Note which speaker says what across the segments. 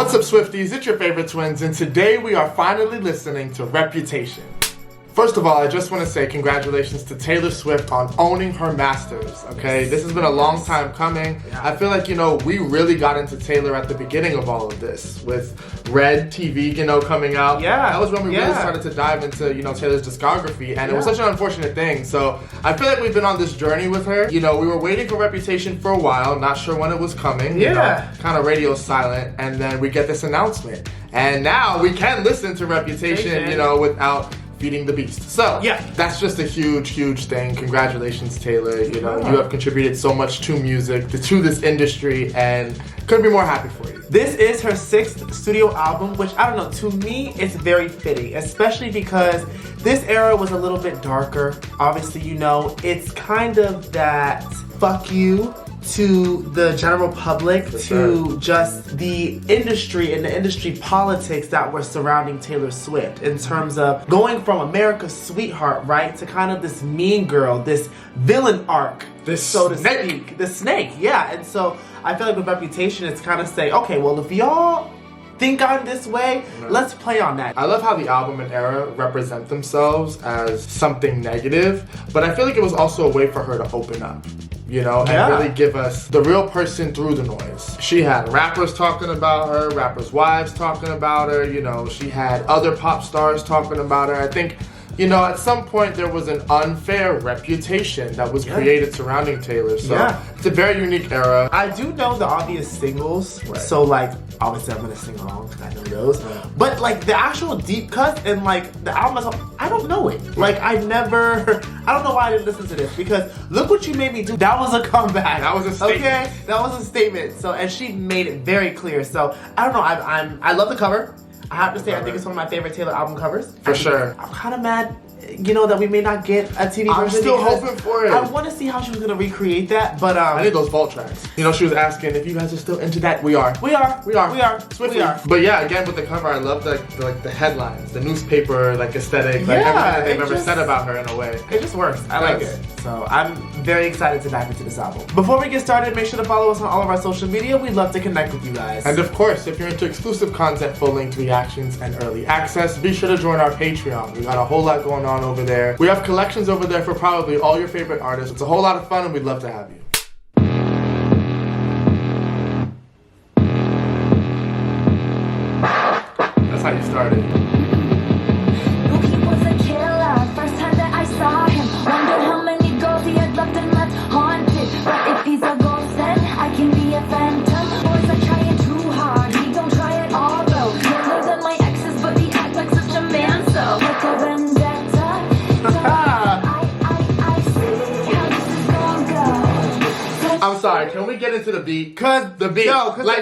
Speaker 1: What's up, Swifties? It's your favorite twins, and today we are finally listening to Reputation. First of all, I just want to say congratulations to Taylor Swift on owning her masters, okay? This has been a long time coming. I feel like, we really got into Taylor at the beginning of all of this with Red TV, coming out.
Speaker 2: Yeah.
Speaker 1: That was when we really started to dive into, Taylor's discography, and it was such an unfortunate thing. So I feel like we've been on this journey with her. We were waiting for Reputation for a while, not sure when it was coming. Kind of radio silent, and then we get this announcement. And now we can listen to Reputation, without feeding the beast. So, that's just a huge, huge thing. Congratulations, Taylor. You have contributed so much to music, to this industry, and couldn't be more happy for you.
Speaker 2: This is her 6th studio album, which, I don't know, to me, it's very fitting, especially because this era was a little bit darker. Obviously, it's kind of that fuck you to the general public, just the industry and the industry politics that were surrounding Taylor Swift in terms of going from America's sweetheart, right, to kind of this mean girl, this villain arc, so to speak. The snake, yeah. And so I feel like with Reputation, it's kind of say, okay, well, if y'all think I'm this way, let's play on that.
Speaker 1: I love how the album and era represent themselves as something negative, but I feel like it was also a way for her to open up. And really give us the real person through the noise. She had rappers talking about her, rappers' wives talking about her, she had other pop stars talking about her. I think, at some point there was an unfair reputation that was created surrounding Taylor. So it's a very unique era.
Speaker 2: I do know the obvious singles, so obviously I'm gonna sing along because I know those. But the actual deep cuts and the album itself, I don't know it. I don't know why I didn't listen to this, because look what you made me do. That was a comeback.
Speaker 1: That was a statement.
Speaker 2: Okay, that was a statement. So, and she made it very clear. So I don't know. I love the cover. I have to say, I think it's one of my favorite Taylor album covers.
Speaker 1: For sure.
Speaker 2: I'm kind of mad, that we may not get a TV version.
Speaker 1: I'm still hoping for it.
Speaker 2: I want to see how she was going to recreate that, but
Speaker 1: I need those vault tracks. She was asking if you guys are still into that. We are. Swiftly. We are. But yeah, again with the cover, I love the headlines, the newspaper aesthetic, everything that they've ever said about her in a way.
Speaker 2: It just works. I like it. So I'm very excited to dive into this album. Before we get started, make sure to follow us on all of our social media. We'd love to connect with you guys.
Speaker 1: And of course, if you're into exclusive content, full-length reactions, and early access, be sure to join our Patreon. We got a whole lot going on over there. We have collections over there for probably all your favorite artists. It's a whole lot of fun, and we'd love to have you. That's how you started. I'm sorry, can we get into the beat? Cause the beat,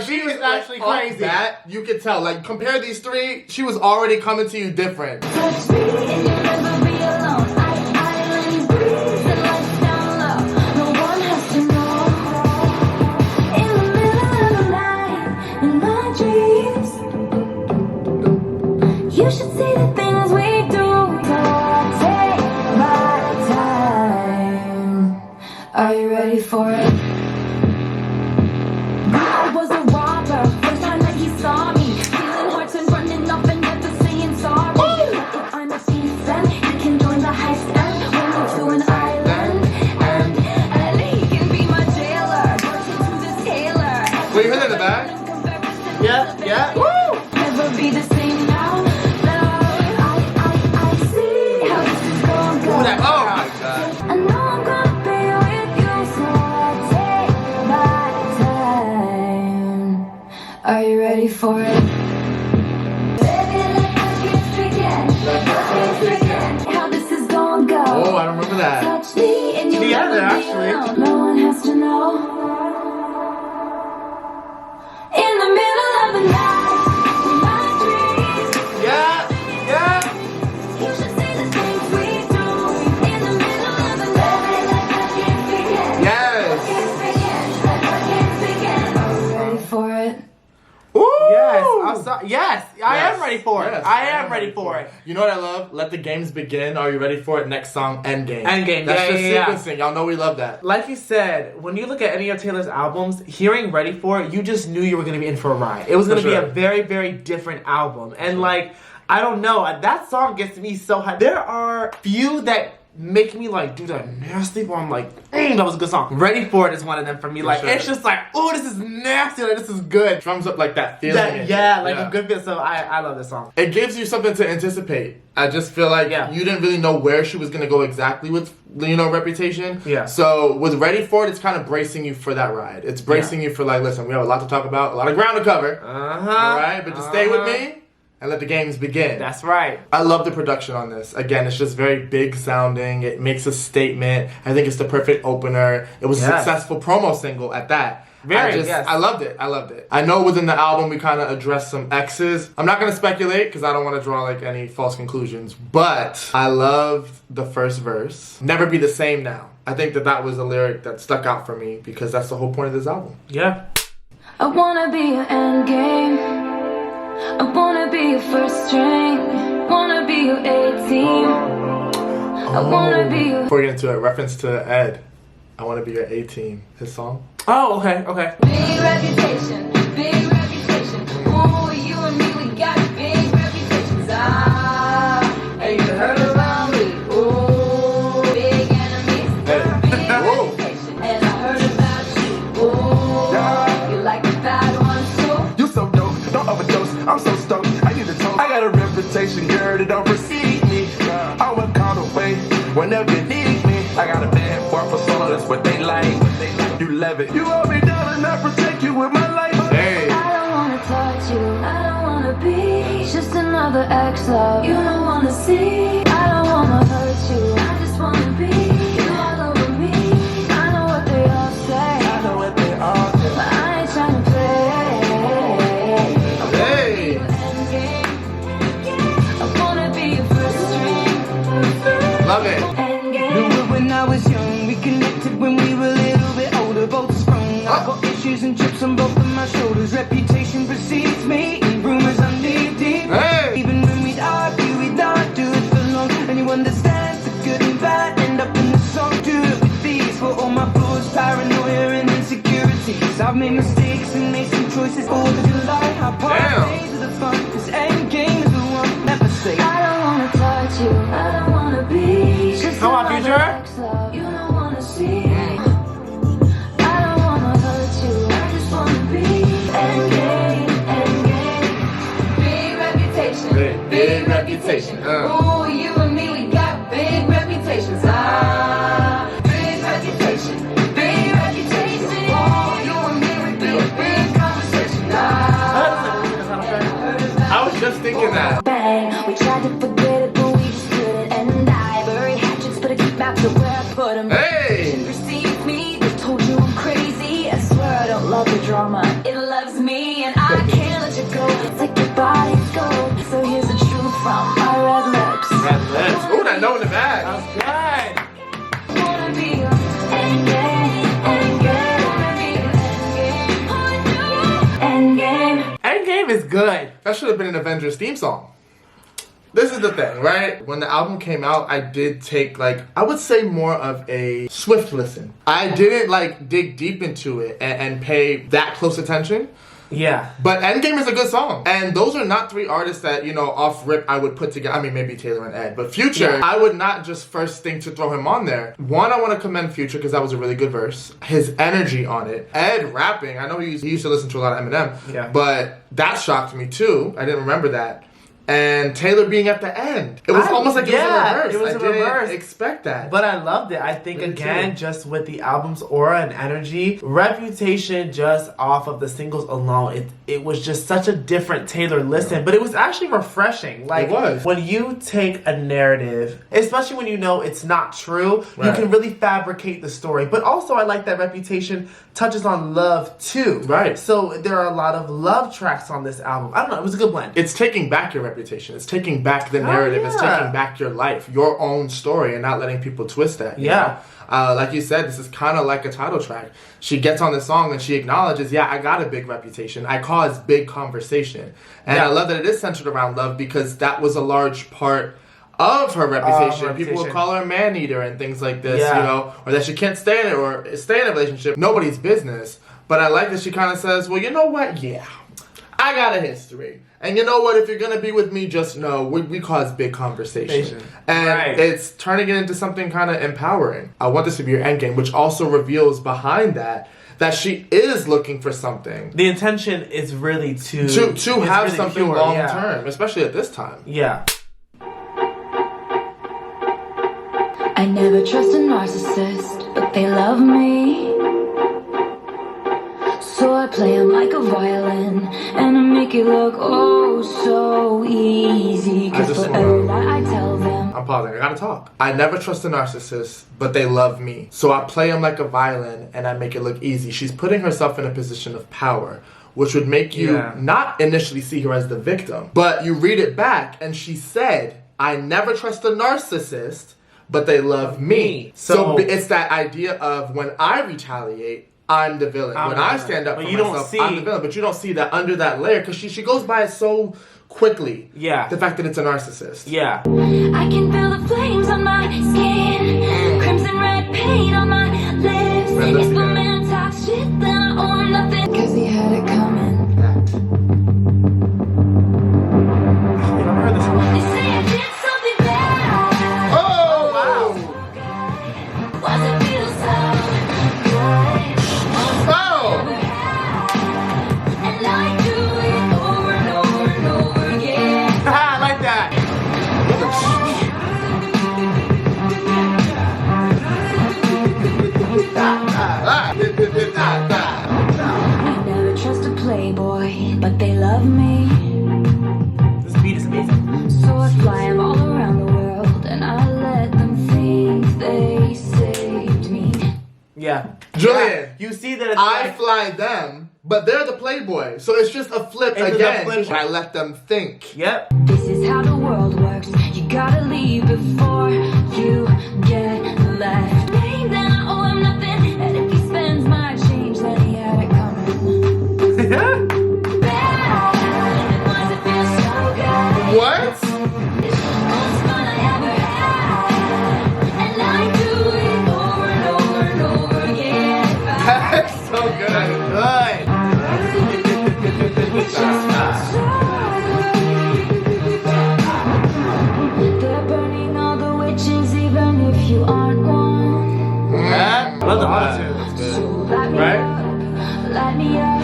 Speaker 2: she was actually crazy.
Speaker 1: That you could tell. Compare these three, she was already coming to you different.
Speaker 3: Touch me and you'll never be alone. I breathe the lights down low. No one has to know. In the middle of the night, in my dreams, you should see the things we do. So I take my time. Are you ready for it?
Speaker 1: Wait, you heard that in the back?
Speaker 2: Yeah.
Speaker 3: Woo! Never be the same now. I see how this is gonna go.
Speaker 1: Oh my God.
Speaker 3: I know I'm gonna be with you, so I take my time. Are you ready for it? Baby, let us get freaking. How this is gonna go.
Speaker 1: Oh, I don't remember that.
Speaker 3: Touch me and you'll never be alone. No one has to know. In the middle of the night, in my dreams.
Speaker 1: Yeah.
Speaker 3: You should see the things we do. In the middle of the night, I can't begin.
Speaker 1: Yes.
Speaker 3: I can't begin. Are you ready for it?
Speaker 1: Ooh.
Speaker 2: Yes, I am ready for it.
Speaker 1: Yes,
Speaker 2: I am ready for it.
Speaker 1: You know what I love? Let the games begin. Are you ready for it? Next song, Endgame.
Speaker 2: Endgame.
Speaker 1: That's just
Speaker 2: Yeah.
Speaker 1: sequencing. Y'all know we love that.
Speaker 2: Like you said, when you look at any of Taylor's albums, hearing Ready For It, you just knew you were going to be in for a ride. It was going to be a very, very different album. And like, I don't know, that song gets me so high. There are few that make me like do that nasty, but I'm like, that was a good song. Ready For It is one of them for me. Like, it's just like, oh, this is nasty, like, this is good.
Speaker 1: Drums up like that feeling.
Speaker 2: A good feel. So I love this song.
Speaker 1: It gives you something to anticipate. I just feel like you didn't really know where she was going to go exactly with, Reputation.
Speaker 2: Yeah.
Speaker 1: So with Ready For It, it's kind of bracing you for that ride. It's bracing you for like, listen, we have a lot to talk about, a lot of ground to cover. All right, but just stay with me and let the games begin.
Speaker 2: That's right.
Speaker 1: I love the production on this. Again, it's just very big sounding. It makes a statement. I think it's the perfect opener. It was a successful promo single at that. I loved it. I know within the album we kind of addressed some X's. I'm not going to speculate because I don't want to draw like any false conclusions, but I loved the first verse. Never be the same now. I think that was a lyric that stuck out for me because that's the whole point of this album.
Speaker 2: Yeah.
Speaker 3: I wanna be your end game. I wanna be your first string. Wanna be your A-team. I wanna be your...
Speaker 1: Before we get into it, reference to Ed. I want to be your A-team. His song.
Speaker 2: Oh, okay.
Speaker 3: Big reputation, big reputation. Ooh, you and me, we got big reputations. Hey, you heard about me? Ooh, big enemies, big reputation. And I heard about you. Ooh, you like the bad ones too?
Speaker 4: You so dope, don't overdose. I'm so stoked. I need a toast. I got a reputation, girl, that don't precede me. I will call away whenever you need me. I got a bad boy for solo, that's what they like. You love it. You hold me down and I protect you with my life.
Speaker 1: Hey.
Speaker 3: I don't wanna touch you. I don't wanna be just another ex love. You don't wanna see. I don't wanna hurt you. I just wanna be you all over me. I know what they all say.
Speaker 4: I know what they all say.
Speaker 3: But I ain't trying to play.
Speaker 1: Hey.
Speaker 3: I wanna be your first string.
Speaker 1: Love it.
Speaker 5: Knew it when I was young. We connected when we were a little bit older. Both sprung. I got issues and chips on both of my shoulders. Reputation precedes me. And rumors are knee deep.
Speaker 1: Hey.
Speaker 5: Even when we'd argue, we'd not do it for long. And you understand the good and bad. End up in the song. Do it with these. For all my flaws, paranoia and insecurities. I've made mistakes and made some choices. 4th of July, how part days of the fun. This end game is the one. Never say.
Speaker 3: I don't wanna touch you. I don't wanna be just
Speaker 2: Come on,
Speaker 3: another
Speaker 2: Future.
Speaker 3: ex love. You don't wanna see. I don't wanna hurt you. I just wanna be endgame. Big reputation.
Speaker 1: Big reputation.
Speaker 3: Ooh, you and me, we got big reputations. Big reputation. Big reputation. Ooh, you and me, we be a big conversation.
Speaker 1: I was just thinking that.
Speaker 3: Bang, we tried to forget it, but we just couldn't. And I bury hatchets, but I keep back to where I put them.
Speaker 1: Hey.
Speaker 3: Receive me, they told you I'm crazy. I swear I don't love the drama. It loves me, and I can't let you go. It's like your body's gold. So here's the truth from my red lips.
Speaker 1: Ooh, that note in the bag.
Speaker 2: Good.
Speaker 3: Wanna be your endgame.
Speaker 2: Endgame is good.
Speaker 1: That should have been an Avengers theme song. This is the thing, right? When the album came out, I did take I would say more of a swift listen. I didn't dig deep into it and pay that close attention.
Speaker 2: Yeah.
Speaker 1: But Endgame is a good song. And those are not 3 artists that, off rip I would put together. I mean, maybe Taylor and Ed. But Future, I would not just first think to throw him on there. One, I want to commend Future because that was a really good verse. His energy on it. Ed rapping, I know he used to listen to a lot of Eminem.
Speaker 2: Yeah.
Speaker 1: But that shocked me too. I didn't remember that. And Taylor being at the end. It was almost like it was a reverse.
Speaker 2: It was
Speaker 1: I didn't expect that.
Speaker 2: But I loved it. I think,
Speaker 1: Me
Speaker 2: again,
Speaker 1: too.
Speaker 2: just with the album's aura and energy, Reputation just off of the singles alone, it was just such a different Taylor listen. But it was actually refreshing.
Speaker 1: It was.
Speaker 2: When you take a narrative, especially when you know it's not true, you can really fabricate the story. But also, I like that Reputation touches on love too.
Speaker 1: Right.
Speaker 2: So there are a lot of love tracks on this album. I don't know, it was a good blend.
Speaker 1: It's taking back your reputation. It's taking back the narrative. It's taking back your life, your own story, and not letting people twist that. You know? Like you said, this is kind of like a title track. She gets on the song and she acknowledges, yeah, I got a big reputation. I cause big conversation. And I love that it is centered around love because that was a large part of her reputation. People would call her a man-eater and things like this, you know, or that she can't stay in it or stay in a relationship. Nobody's business. But I like that she kind of says, well, you know what? Yeah, I got a history. And you know what? If you're going to be with me, just know we cause big conversation. And it's turning it into something kind of empowering. I want this to be your endgame, which also reveals behind that she is looking for something.
Speaker 2: The intention is really to
Speaker 1: have
Speaker 2: really
Speaker 1: something
Speaker 2: pure,
Speaker 1: long term, especially at this time.
Speaker 2: Yeah.
Speaker 3: I never trust a narcissist, but they love me. So I play them like a violin, and I make it look oh so easy. Cause for every lie I tell them.
Speaker 1: I'm pausing, I gotta talk. I never trust a narcissist, but they love me. So I play them like a violin, and I make it look easy. She's putting herself in a position of power, which would make you not initially see her as the victim. But you read it back, and she said, I never trust a narcissist, but they love me. So it's that idea of when I retaliate, I'm the villain. When I stand up for myself, I'm the villain. But you don't see that under that layer because she goes by it so quickly.
Speaker 2: Yeah.
Speaker 1: The fact that it's a narcissist.
Speaker 2: Yeah.
Speaker 3: I can feel the flames on my skin, crimson red paint on my lips. If a man talks shit, then I owe him nothing. Cause he had it coming. They say I did something bad.
Speaker 1: Oh, wow.
Speaker 3: Was it feel so good? And I do it over and over and over again.
Speaker 2: I like that.
Speaker 3: I never trust a playboy, but they love me.
Speaker 2: This beat is amazing.
Speaker 3: So I fly them all around the world, and I let them think they saved me.
Speaker 2: Yeah.
Speaker 1: Julian,
Speaker 2: you see that it's
Speaker 1: I fly them, but they're the playboy. So it's just a flip again. I let them think.
Speaker 2: Yep.
Speaker 3: This is how the world works. You gotta leave before you get left. Then I owe him nothing, and if he spends my change, then he had it coming. Bad, why does it feel so good?
Speaker 1: What?
Speaker 3: It's the most fun I ever had, and I do it over and over and over again.
Speaker 1: That's so good.
Speaker 3: It's just they're burning all the witches, even if you aren't one.
Speaker 2: Yeah. I love the auto-tune. That's good.
Speaker 3: So light me up, light me up,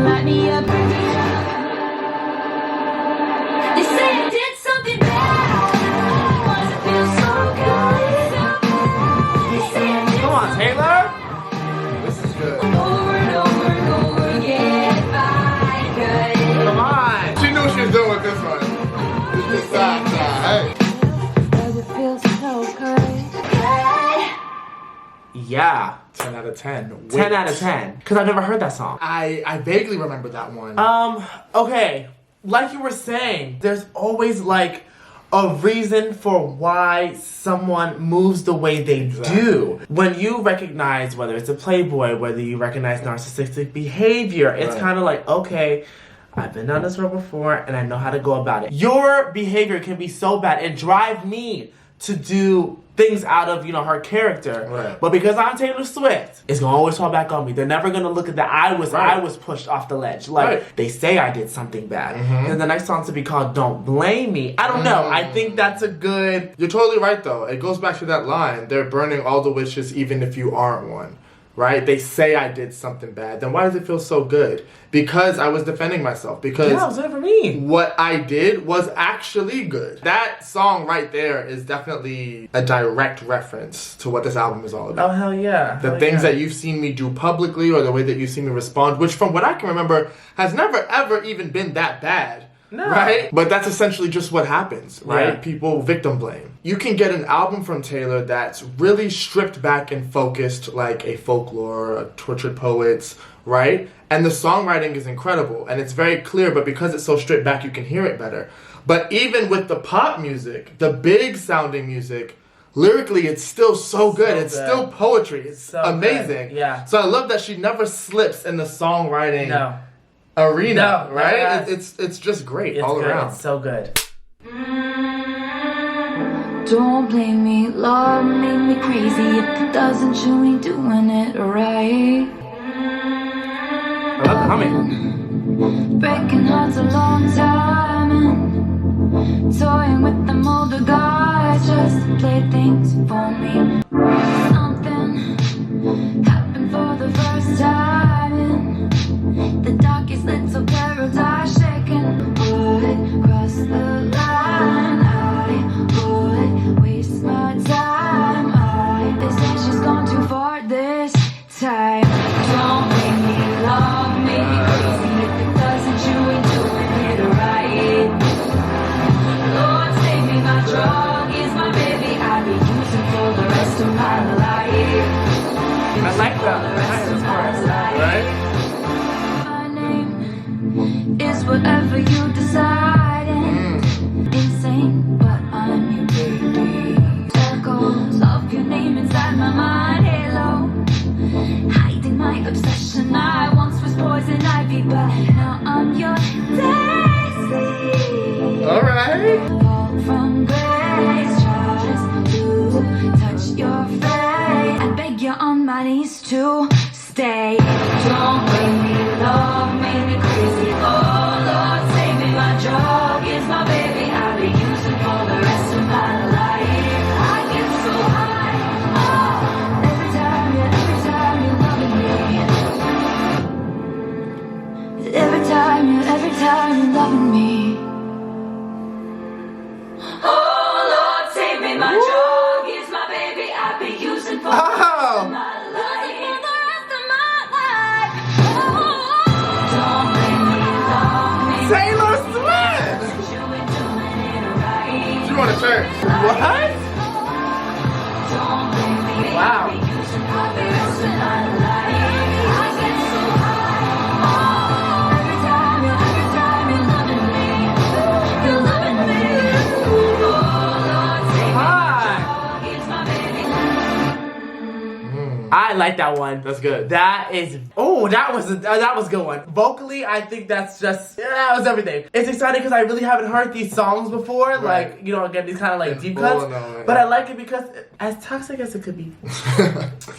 Speaker 3: light me up, bring me up. They say I did something bad. Why does it feel so good? They say I did
Speaker 2: Come on, Taylor.
Speaker 1: This is good.
Speaker 3: over and over and over again. If I could.
Speaker 2: Come on.
Speaker 1: She knew what she was doing with this one. This side. Hey.
Speaker 3: Does it feel so good?
Speaker 2: Yeah.
Speaker 1: 10 out of 10.
Speaker 2: 10 out of 10. Because I've never heard that song.
Speaker 1: I vaguely remember that one.
Speaker 2: Okay. Like you were saying, there's always like a reason for why someone moves the way they do. When you recognize whether it's a playboy, whether you recognize narcissistic behavior, it's kind of like, okay, I've been down this road before and I know how to go about it. Your behavior can be so bad and drive me to do things out of, her character.
Speaker 1: Right.
Speaker 2: But because I'm Taylor Swift, it's gonna always fall back on me. They're never gonna look at that I was pushed off the ledge. Like they say I did something bad. And the next song to be called Don't Blame Me. I don't know. I think that's a good.
Speaker 1: You're totally right though. It goes back to that line. They're burning all the witches even if you aren't one. Right? They say I did something bad. Then why does it feel so good? Because I was defending myself. Because
Speaker 2: yeah, what's for me?
Speaker 1: What I did was actually good. That song right there is definitely a direct reference to what this album is all about.
Speaker 2: Oh, hell yeah.
Speaker 1: The things that you've seen me do publicly or the way that you've seen me respond, which from what I can remember has never ever even been that bad.
Speaker 2: No.
Speaker 1: Right? But that's essentially just what happens, right?
Speaker 2: Yeah.
Speaker 1: People victim blame. You can get an album from Taylor that's really stripped back and focused like a Folklore, a Tortured Poets, right? And the songwriting is incredible and it's very clear, but because it's so stripped back, you can hear it better. But even with the pop music, the big sounding music, lyrically, it's still so good. It's still poetry. It's
Speaker 2: so
Speaker 1: amazing.
Speaker 2: Good. Yeah.
Speaker 1: So I love that she never slips in the songwriting arena, right? It's just great all around.
Speaker 2: It's so good.
Speaker 3: Don't blame me, love made me crazy. If it doesn't, you ain't doing it right.
Speaker 2: I love the humming.
Speaker 3: Breaking hearts a long time and toying with them older guys just to play things for me. Something happened for the first time in the darkest little paradise, shaking. Would cross the line, I would waste my time. They say she's gone too far this time. Don't make me love me crazy. If it doesn't, you ain't doing it right. Lord, save me, my drug is my baby. I'll be using for the rest of my life.
Speaker 2: I like the chorus,
Speaker 1: Right?
Speaker 3: My name is whatever you decide. Insane, but I'm your baby. Echoes of your name inside my mind. Halo, hiding my obsession. I once was poison ivy, but now I'm your daisy.
Speaker 1: All right.
Speaker 3: Fall from grace, just to touch your face. I beg you on my knees to stay. Don't make me love, make me crazy. Oh Lord, save me. My drug is my baby. I'll be using for the rest of my life. I get so high. Oh, every time you're loving me. Every time you're loving me. Oh Lord, save me. My drug is my baby. I'll be using for the rest of my life. For the rest of my life. Oh, don't make me love me.
Speaker 1: Taylor Swift!
Speaker 3: You ain't doing it right.
Speaker 1: She going to church.
Speaker 2: What?
Speaker 3: Don't make me
Speaker 2: Wow.
Speaker 3: using for the rest of my life. I get so high. Oh, every time you're loving me. You're loving me. Oh Lord, save me.
Speaker 2: Hi.
Speaker 3: It's my baby.
Speaker 2: I like that one.
Speaker 1: That's good.
Speaker 2: That is. Oh, that was a good one. Vocally, I think that's just that was everything. It's exciting because I really haven't heard these songs before.
Speaker 1: Right.
Speaker 2: Like again these kind of like deep cuts.
Speaker 1: No,
Speaker 2: But I like it because as toxic as it could be,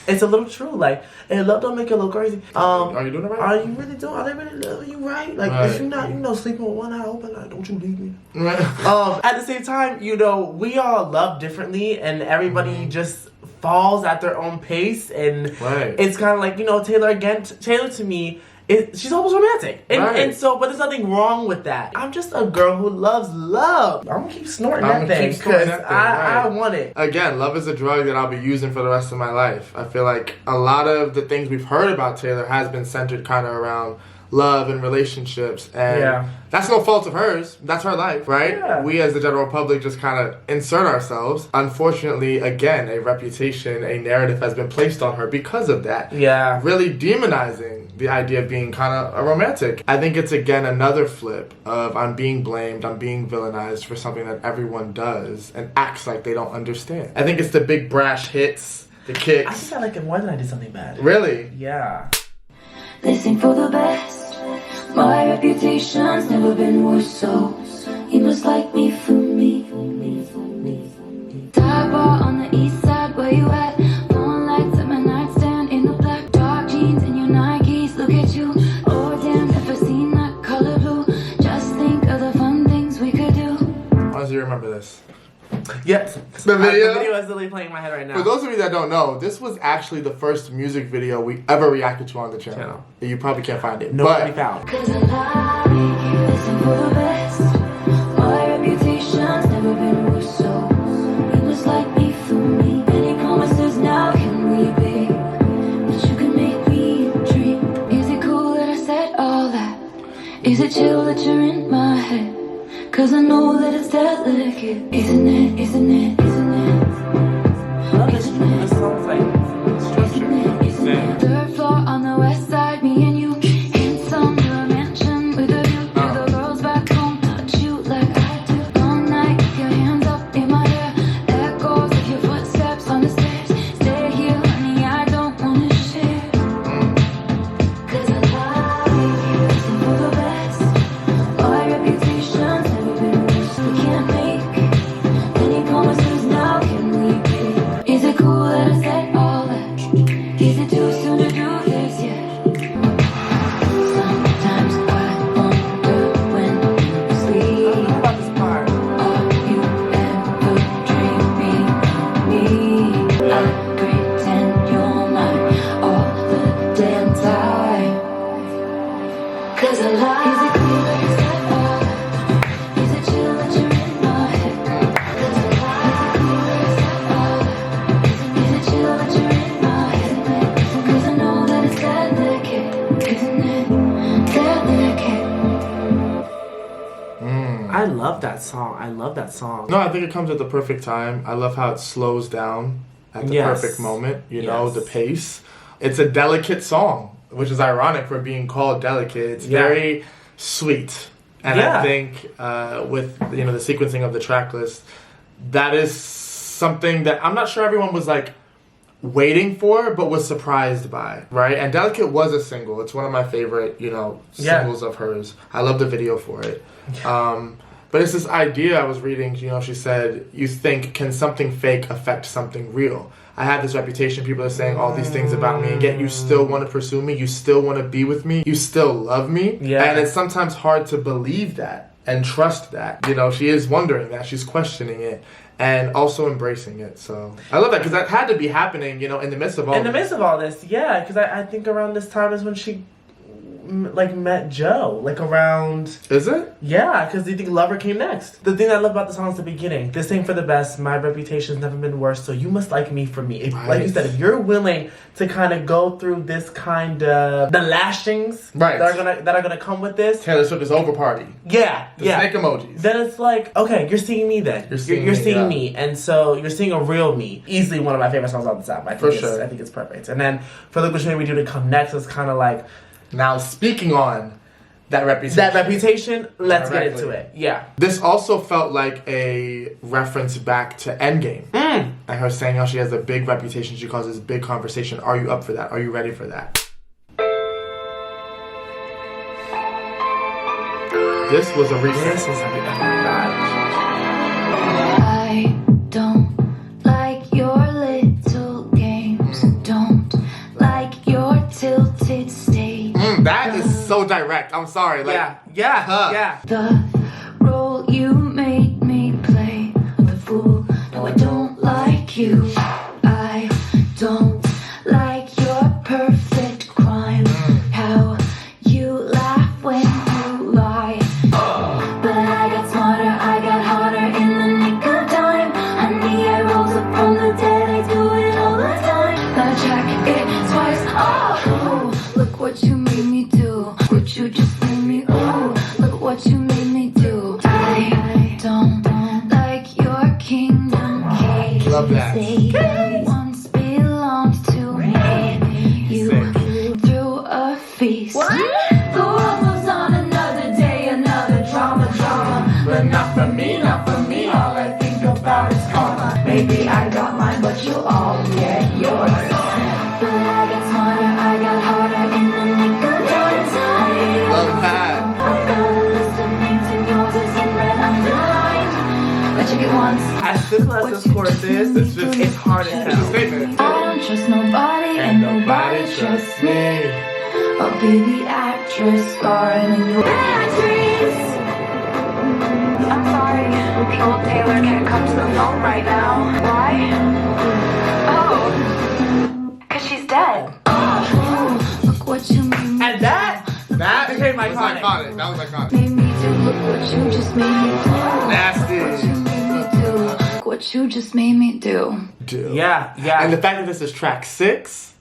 Speaker 2: it's a little true. Like, and love don't make it look crazy.
Speaker 1: Are you doing it right?
Speaker 2: Are you really doing? Are they really loving you right? Like,
Speaker 1: Right.
Speaker 2: if you're not, sleeping with one eye open, like, don't you leave me.
Speaker 1: Right.
Speaker 2: At the same time, we all love differently, and everybody just falls at their own pace, and
Speaker 1: Right.
Speaker 2: it's kind of like Taylor to me. She's almost romantic, and so, but there's nothing wrong with that. I'm just a girl who loves love. I'm gonna keep snorting
Speaker 1: I'm
Speaker 2: that
Speaker 1: gonna
Speaker 2: thing
Speaker 1: keep snorting
Speaker 2: because
Speaker 1: that thing, right.
Speaker 2: I want it.
Speaker 1: Again, love is a drug that I'll be using for the rest of my life. I feel like a lot of the things we've heard about Taylor has been centered kind of around love and relationships, and that's no fault of hers. That's her life, right?
Speaker 2: Yeah.
Speaker 1: We as the general public just kind of insert ourselves. Unfortunately, again, a reputation, a narrative has been placed on her because of that.
Speaker 2: Yeah.
Speaker 1: Really demonizing the idea of being kind of a romantic. I think it's again another flip of I'm being blamed, I'm being villainized for something that everyone does and acts like they don't understand. I think it's the big brash hits, the
Speaker 2: I
Speaker 1: kicks.
Speaker 2: think I like it more than I did something bad.
Speaker 1: Really?
Speaker 2: Yeah.
Speaker 3: They sing for the best. My reputation's never been worse, so you must like me for me. Dive bar on the east side, where you at? Phone lights at my nightstand in the black dark jeans and your Nikes. Look at you, oh damn, never seen that color blue. Just think of the fun things we could do.
Speaker 1: How do you remember this?
Speaker 2: Yes.
Speaker 1: The video?
Speaker 2: The video is literally playing in my head right now.
Speaker 1: For those of you that don't know, this was actually the first music video we ever reacted to on the channel. You probably can't find it.
Speaker 2: Nobody
Speaker 1: but
Speaker 2: found.
Speaker 3: Cause I like you, listen for the best. My reputation's never been worse, so you must like me for me. Any promises now can we be? But you can make me dream. Is it cool that I said all that? Is it chill that you're in my head? Cause I know that it's delicate. Isn't it, isn't it, isn't it?
Speaker 2: This song's like structured.
Speaker 3: Third floor on the west side, me and you. Handsome, you're a mansion with a view. The girls back home touch you like I do. All night, keep your hands up in my hair. Echoes of your footsteps on the stairs. Stay here, honey, I don't wanna share. Cause I love you, and for the best. My reputation's never been worse. We can't make any promises now, can we be? Is it cool that I said all that? Is it too soon to do this yet? Sometimes I wonder when you sleep.
Speaker 2: About this part.
Speaker 3: Are you ever dreaming of me? I pretend you're mine all the damn time. Cause I lie. Is it cool that you said all that? Is it chill that you're in my head? Cause I lie. Is it cool that you said all that? Is it chill that you're in my head? Cause I know that it's delicate. Isn't it delicate?
Speaker 2: I love that song. I love that song.
Speaker 1: No, I think it comes at the perfect time. I love how it slows down at the
Speaker 2: Yes.
Speaker 1: perfect moment. You know,
Speaker 2: Yes.
Speaker 1: the pace. It's a delicate song, which is ironic for being called delicate. It's
Speaker 2: Yeah.
Speaker 1: very sweet, and
Speaker 2: Yeah.
Speaker 1: I think with the sequencing of the track list, that is something that I'm not sure everyone was like waiting for, but was surprised by, right? And Delicate was a single. It's one of my favorite,
Speaker 2: Yeah.
Speaker 1: singles of hers. I love the video for it. But it's this idea I was reading, she said, you think, can something fake affect something real? I have this reputation, people are saying all these things about me, and yet you still want to pursue me, you still want to be with me, you still love me.
Speaker 2: Yeah.
Speaker 1: And it's sometimes hard to believe that and trust that. She is wondering that, she's questioning it. And also embracing it. So I love that because that had to be happening, in the midst of all
Speaker 2: In the midst of all this, yeah, because I think around this time is when she met Joe, around.
Speaker 1: Is it?
Speaker 2: Yeah, because you think Lover came next. The thing I love about the song is the beginning. This ain't for the best. My reputation's never been worse, so you must like me for me. If, Like you said, if you're willing to kind of go through this kind of the lashings that are gonna come with this.
Speaker 1: Taylor Swift is over party.
Speaker 2: Yeah,
Speaker 1: The snake emojis.
Speaker 2: Then it's like, okay, you're seeing me then. You're seeing me, and so you're seeing a real me. Easily one of my favorite songs on this album. I think it's perfect. And then for Look What You Made Me Do to come next, it's kind of like.
Speaker 1: Now, speaking on that reputation.
Speaker 2: Let's get into it. Yeah.
Speaker 1: This also felt like a reference back to Endgame. And her saying how she has a big reputation. She calls this big conversation. Are you up for that? Are you ready for that? This was a recent.
Speaker 2: Oh my God.
Speaker 3: I don't like your little games. Don't like your tilted stage.
Speaker 1: That is so direct. I'm sorry.
Speaker 2: Yeah.
Speaker 3: The role you made me play, the fool. No, I don't like you. I don't like your perfect crime. How you laugh when you lie. But I got smarter, I got harder in the nick of time. Honey, I rose up from the dead, I do it all the time. Gotta check it twice. Oh, look what you made me do. What you just made me. Oh, look what you made me do. I don't like your kingdom cage.
Speaker 1: Love that.
Speaker 3: Say once belonged to me. You threw a feast. The world moves on another day, another drama. But not for me. All I think about is karma. Maybe I got mine, but you all get yours. But I got smarter, I got harder in the nick of time.
Speaker 1: Love that.
Speaker 3: I've got a list of names and yours is in red underlined. But check it once.
Speaker 2: As simple as this chorus is, it's hard as
Speaker 1: It's a
Speaker 2: hell.
Speaker 1: statement.
Speaker 3: I don't trust nobody, and nobody trusts me. I'll be the actress starring in your bad dreams. I'm sorry, old Taylor can't come to the phone right now. Why? Oh, 'cause she's dead. Oh, look what you made me.
Speaker 2: And that became
Speaker 1: was
Speaker 2: iconic.
Speaker 1: iconic. That was iconic.
Speaker 3: Made me do. Look what you just made me do.
Speaker 1: Nasty.
Speaker 3: What you made me do. Look what you just made me do.
Speaker 1: Do.
Speaker 2: Yeah.
Speaker 1: And the fact that this is track 6,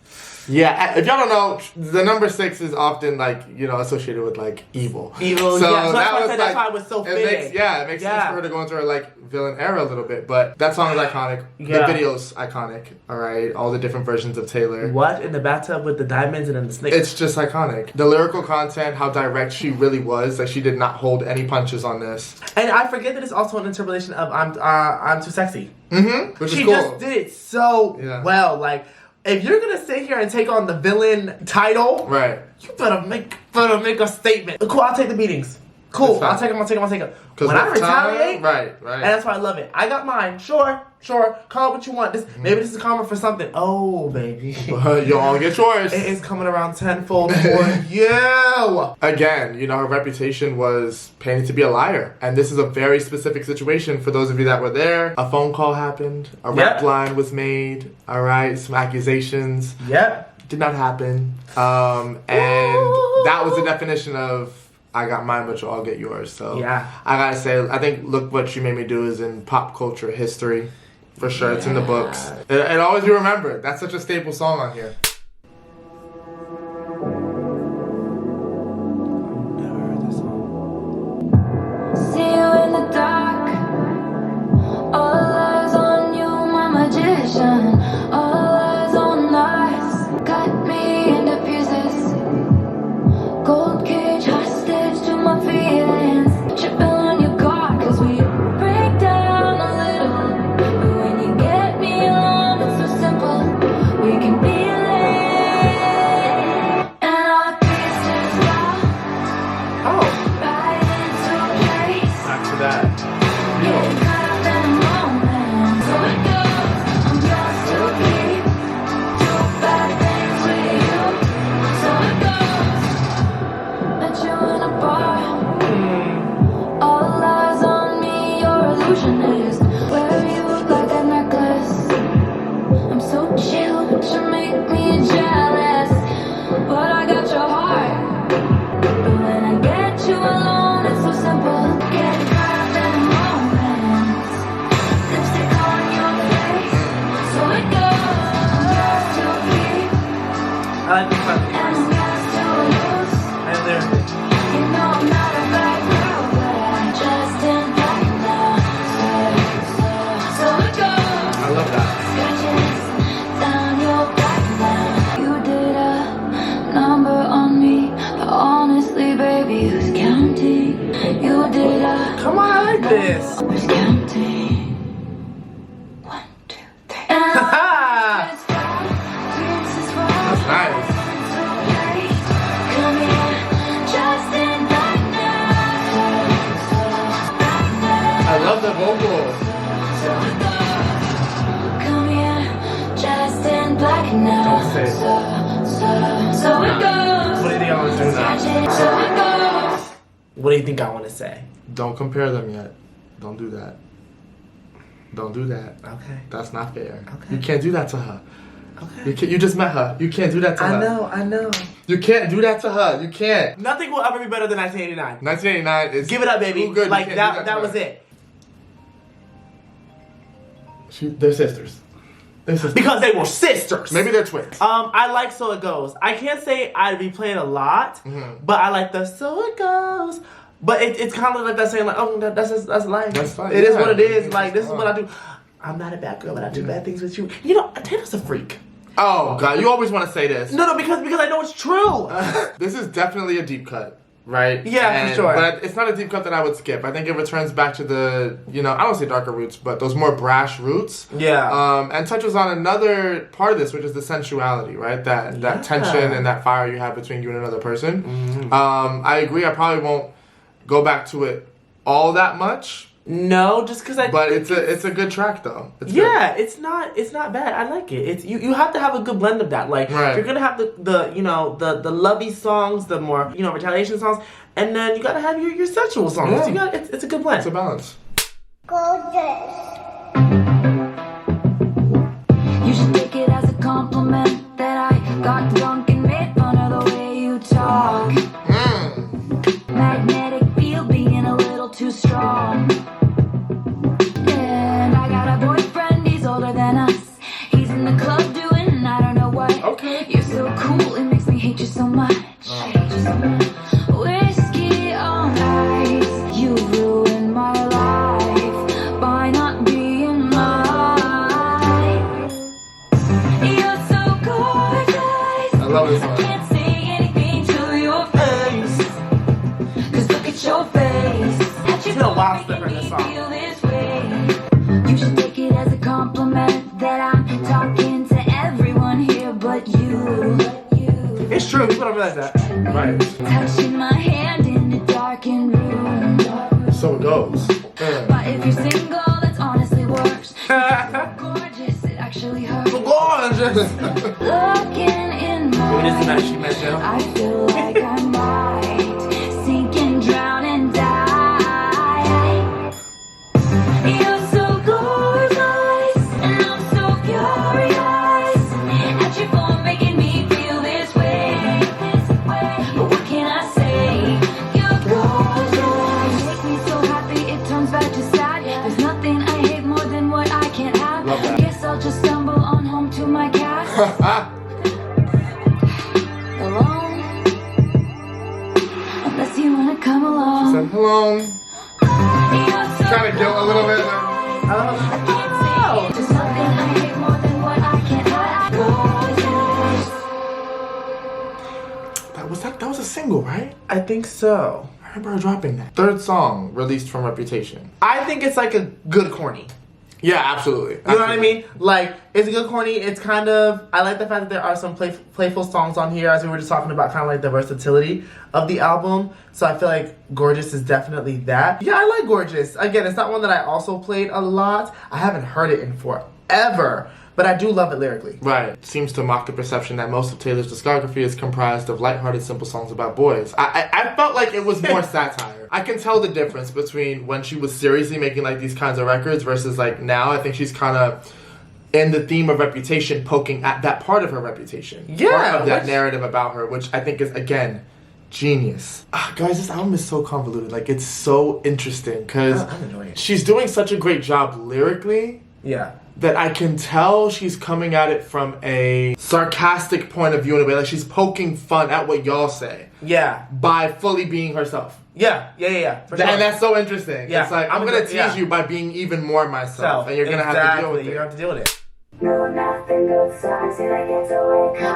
Speaker 1: Yeah, if y'all don't know, the number 6 is often like, you know, associated with like evil.
Speaker 2: Evil,
Speaker 1: so
Speaker 2: yeah. So
Speaker 1: that's why
Speaker 2: that's why it was so fitting.
Speaker 1: It makes sense for her to go into her like villain era a little bit. But that song is iconic.
Speaker 2: Yeah.
Speaker 1: The video's iconic. All right, all the different versions of Taylor.
Speaker 2: What in the bathtub with the diamonds and then the snakes?
Speaker 1: It's just iconic. The lyrical content, how direct she really was. Like she did not hold any punches on this.
Speaker 2: And I forget that it's also an interpolation of I'm Too Sexy.
Speaker 1: Mm-hmm. Which
Speaker 2: She
Speaker 1: is cool.
Speaker 2: just did it so well. Like, if you're gonna sit here and take on the villain title,
Speaker 1: right,
Speaker 2: you better make a statement. Cool, I'll take the beatings. Cool, I'll take them. When I retaliate,
Speaker 1: right.
Speaker 2: And that's why I love it. I got mine. Sure. Call it what you want. Maybe this is karma for something. Oh, baby.
Speaker 1: You all get yours.
Speaker 2: It is coming around tenfold for you.
Speaker 1: Again, you know, her reputation was painted to be a liar. And this is a very specific situation for those of you that were there. A phone call happened. A rep line was made. All right. Some accusations.
Speaker 2: Yep.
Speaker 1: Did not happen. And that was the definition of I got mine, but you all get yours. So I gotta say, I think Look What You Made Me Do is in pop culture history. For sure, it's in the books. It always be remembered. That's such a staple song on here.
Speaker 2: Never heard this song.
Speaker 3: See you in the dark. All eyes on you, my magician. All eyes on us. Cut me into pieces. Gold cage hostage to my feelings. Tripping on your guard, cause we break down a little. But when you get me alone, it's so simple. We can be late. And our pieces fall right into place.
Speaker 2: Back to that.
Speaker 3: Getting caught up in a moment. So it goes. I'm yours to keep. Do bad things with you. So it goes. Met you in a bar. All eyes on me, you're illusionist. Wear you like a necklace. I'm so chill, but you make me jealous. But I got your heart. But when I get you alone, it's so simple. Get caught up in a moment. Lipstick on your face. So it goes. Yours to keep.
Speaker 2: I like the clap.
Speaker 3: And I'm yours to lose.
Speaker 2: And there.
Speaker 3: You know I'm not a bad girl, but I'm just in black now. So it goes.
Speaker 1: I love that.
Speaker 3: Scratches down your back now. You did a number on me, but honestly, baby, who's counting? You did a.
Speaker 2: Come on, I like this.
Speaker 3: Who's counting? 1, 2, 3. And
Speaker 1: That's nice.
Speaker 3: come here, just in black now.
Speaker 1: I love the vocals.
Speaker 3: Come here, just in black now.
Speaker 2: Don't say it.
Speaker 3: So it goes.
Speaker 2: What do you think I want to say now?
Speaker 3: So it goes.
Speaker 2: What do you think I want to say?
Speaker 1: Don't compare them yet. Don't do that. Don't do that.
Speaker 2: Okay.
Speaker 1: That's not fair.
Speaker 2: Okay.
Speaker 1: You can't do that to her.
Speaker 2: Okay.
Speaker 1: You just met her. You can't do that to her.
Speaker 2: I know.
Speaker 1: You can't do that to her. You can't.
Speaker 2: Nothing will ever be better than 1989.
Speaker 1: 1989 is
Speaker 2: Give it up, baby.
Speaker 1: too good. You
Speaker 2: Like
Speaker 1: can't
Speaker 2: that.
Speaker 1: do
Speaker 2: That
Speaker 1: to
Speaker 2: was
Speaker 1: her.
Speaker 2: it.
Speaker 1: They're sisters.
Speaker 2: Because they were sisters.
Speaker 1: Maybe they're twins.
Speaker 2: I like So It Goes. I can't say I'd be playing a lot, but I like the So It Goes. But it's kind of like that saying like, oh, that's life.
Speaker 1: That's fine.
Speaker 2: It is
Speaker 1: Yeah.
Speaker 2: what it is. Like this is what I do. I'm not a bad girl, but I do bad things with you. You know, Taylor's a freak.
Speaker 1: Oh God, you always want to say this.
Speaker 2: No, because I know it's true.
Speaker 1: This is definitely a deep cut, right?
Speaker 2: Yeah, for sure.
Speaker 1: But it's not a deep cut that I would skip. I think it returns back to the, you know, I don't say darker roots, but those more brash roots.
Speaker 2: Yeah.
Speaker 1: And touches on another part of this, which is the sensuality, right? That tension and that fire you have between you and another person. I agree. I probably won't go back to it all that much.
Speaker 2: No, just because
Speaker 1: But it's a good track though. It's
Speaker 2: yeah, it's not bad. I like it. It's you have to have a good blend of that. Like
Speaker 1: Right.
Speaker 2: you're gonna have the you know the lovey songs, the more retaliation songs, and then you gotta have your sensual songs.
Speaker 1: Yeah.
Speaker 2: It's a good blend.
Speaker 1: It's a balance.
Speaker 3: You should take it as a compliment that I got drunk and made fun of the way you talk. Magnetic field being a little too strong. And I got a boyfriend, he's older than us. He's in the club doing I don't know what.
Speaker 1: Okay.
Speaker 3: You're so Whiskey on ice, you ruined my life by not being mine. You're so gorgeous.
Speaker 1: I love this
Speaker 3: I
Speaker 1: one.
Speaker 3: can't say anything to your face. 'Cause look at your face.
Speaker 2: It's been a while since I've heard this song.
Speaker 3: Feel this way. You should take it as a compliment that I'm talking to everyone here but you.
Speaker 2: It's true, people don't realize that.
Speaker 1: Right.
Speaker 3: Touching my hand in a darkened room.
Speaker 1: So it goes.
Speaker 3: But if you're single, that's honestly worse. Gorgeous, it actually hurts.
Speaker 2: Gorgeous.
Speaker 3: Looking in
Speaker 2: Maybe this is
Speaker 3: my
Speaker 2: not she met Joe.
Speaker 3: I feel like I might sink and drown and die. You're so gorgeous, and I'm so furious at you for making me feel this way. But what can I say? You're gorgeous. You make me so happy it turns back to sad. There's nothing I hate more than what I can't have.
Speaker 1: Love that.
Speaker 3: Guess I'll just stumble on home to my cat. Alone, unless you wanna come along.
Speaker 1: Said hello.
Speaker 3: You're so
Speaker 1: Kind of guilt a little bit.
Speaker 3: There's something I hate more than what I can't have.
Speaker 1: That was a single, right?
Speaker 2: I think so.
Speaker 1: I remember her dropping that. Third song released from Reputation.
Speaker 2: I think it's like a good corny.
Speaker 1: Yeah, absolutely.
Speaker 2: You know what I mean? Like, it's a good corny. It's kind of, I like the fact that there are some playful songs on here, as we were just talking about, kind of like the versatility of the album. So I feel like Gorgeous is definitely that. Yeah, I like Gorgeous. Again, it's not one that I also played a lot. I haven't heard it in forever, but I do love it lyrically.
Speaker 1: Right. Seems to mock the perception that most of Taylor's discography is comprised of lighthearted, simple songs about boys. I felt like it was more satire. I can tell the difference between when she was seriously making like these kinds of records versus like now. I think she's kind of in the theme of Reputation, poking at that part of her reputation.
Speaker 2: Yeah,
Speaker 1: Part of that
Speaker 2: which-
Speaker 1: narrative about her, which I think is, again, genius. Guys, this album is so convoluted. Like, it's so interesting because
Speaker 2: I'm enjoying it.
Speaker 1: she's doing such a great job lyrically
Speaker 2: Yeah.
Speaker 1: that I can tell she's coming at it from a sarcastic point of view in a way. Like, she's poking fun at what y'all say
Speaker 2: Yeah.
Speaker 1: by fully being herself.
Speaker 2: Yeah. For sure.
Speaker 1: And that's so interesting.
Speaker 2: Yeah.
Speaker 1: It's like, I'm going to tease
Speaker 2: Yeah.
Speaker 1: you by being even more myself. And you're going to have to deal with it.
Speaker 2: You're going to have to deal with it.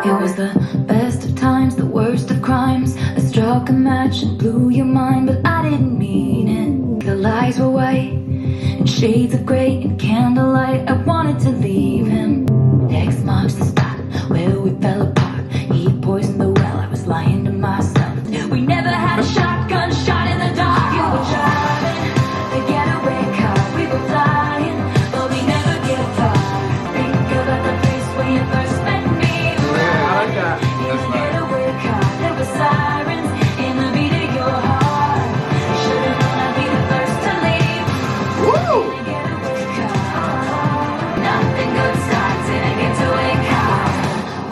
Speaker 3: It was the best of times, the worst of crimes. I struck a match and blew your mind, but I didn't mean it. The lies were white and shades of gray and candlelight. I wanted to leave him. X marks the spot where we fell apart. He poisoned the well, I was lying to myself. We never had a shotgun shot in the dark. You were driving the getaway car. We were flying, but we never get far. Think about the place where you first met me.
Speaker 2: I like that.
Speaker 3: In a getaway car, there were sirens in the beat of your heart. Should've known I'd be the first to leave.
Speaker 1: Woo!
Speaker 3: In a getaway car, nothing good starts in a getaway car.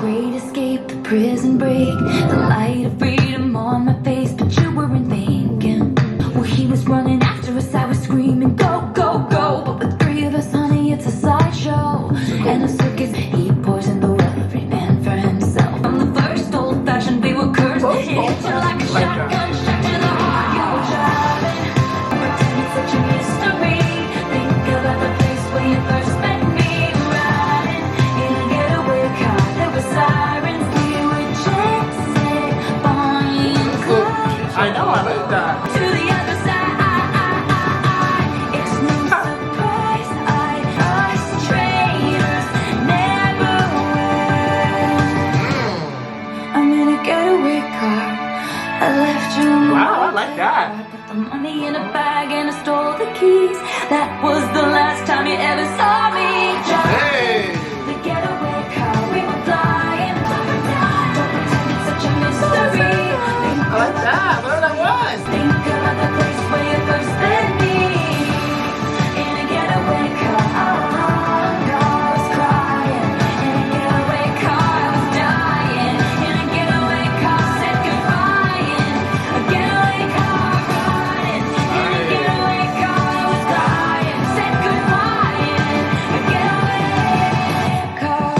Speaker 3: Great escape, the prison break, the light of freedom on my face, but you weren't thinking. Well, he was running after us, I was screaming, go, go, go. But with three of us, honey, it's a sideshow and a circus. He poisoned the well, every man for himself. From the first old-fashioned, we were cursed. It hit you like a shotgun shot to the heart. You were driving, pretend it's such a mystery. Think about the place where you first met me. Riding in a getaway car, there were sirens. We were jet set, Bonnie and Clyde.
Speaker 2: I know, I like that.
Speaker 3: To the other side, it's no surprise. Us traitors never win. I'm in a getaway car. I left you in the
Speaker 2: Wow, I like that.
Speaker 3: I put the money in a bag and I stole the keys. That was the last time you ever saw me.
Speaker 1: Hey!
Speaker 3: The getaway car, we were flying. Don't pretend it's such a mystery.
Speaker 2: I like that. Whatever that was.
Speaker 3: Think about the place where you first met me. In a getaway car, I was crying. In a getaway car, I was dying. In a getaway car, said goodbye. A getaway car, riding. In a getaway car, I was crying. Said goodbye. A getaway car.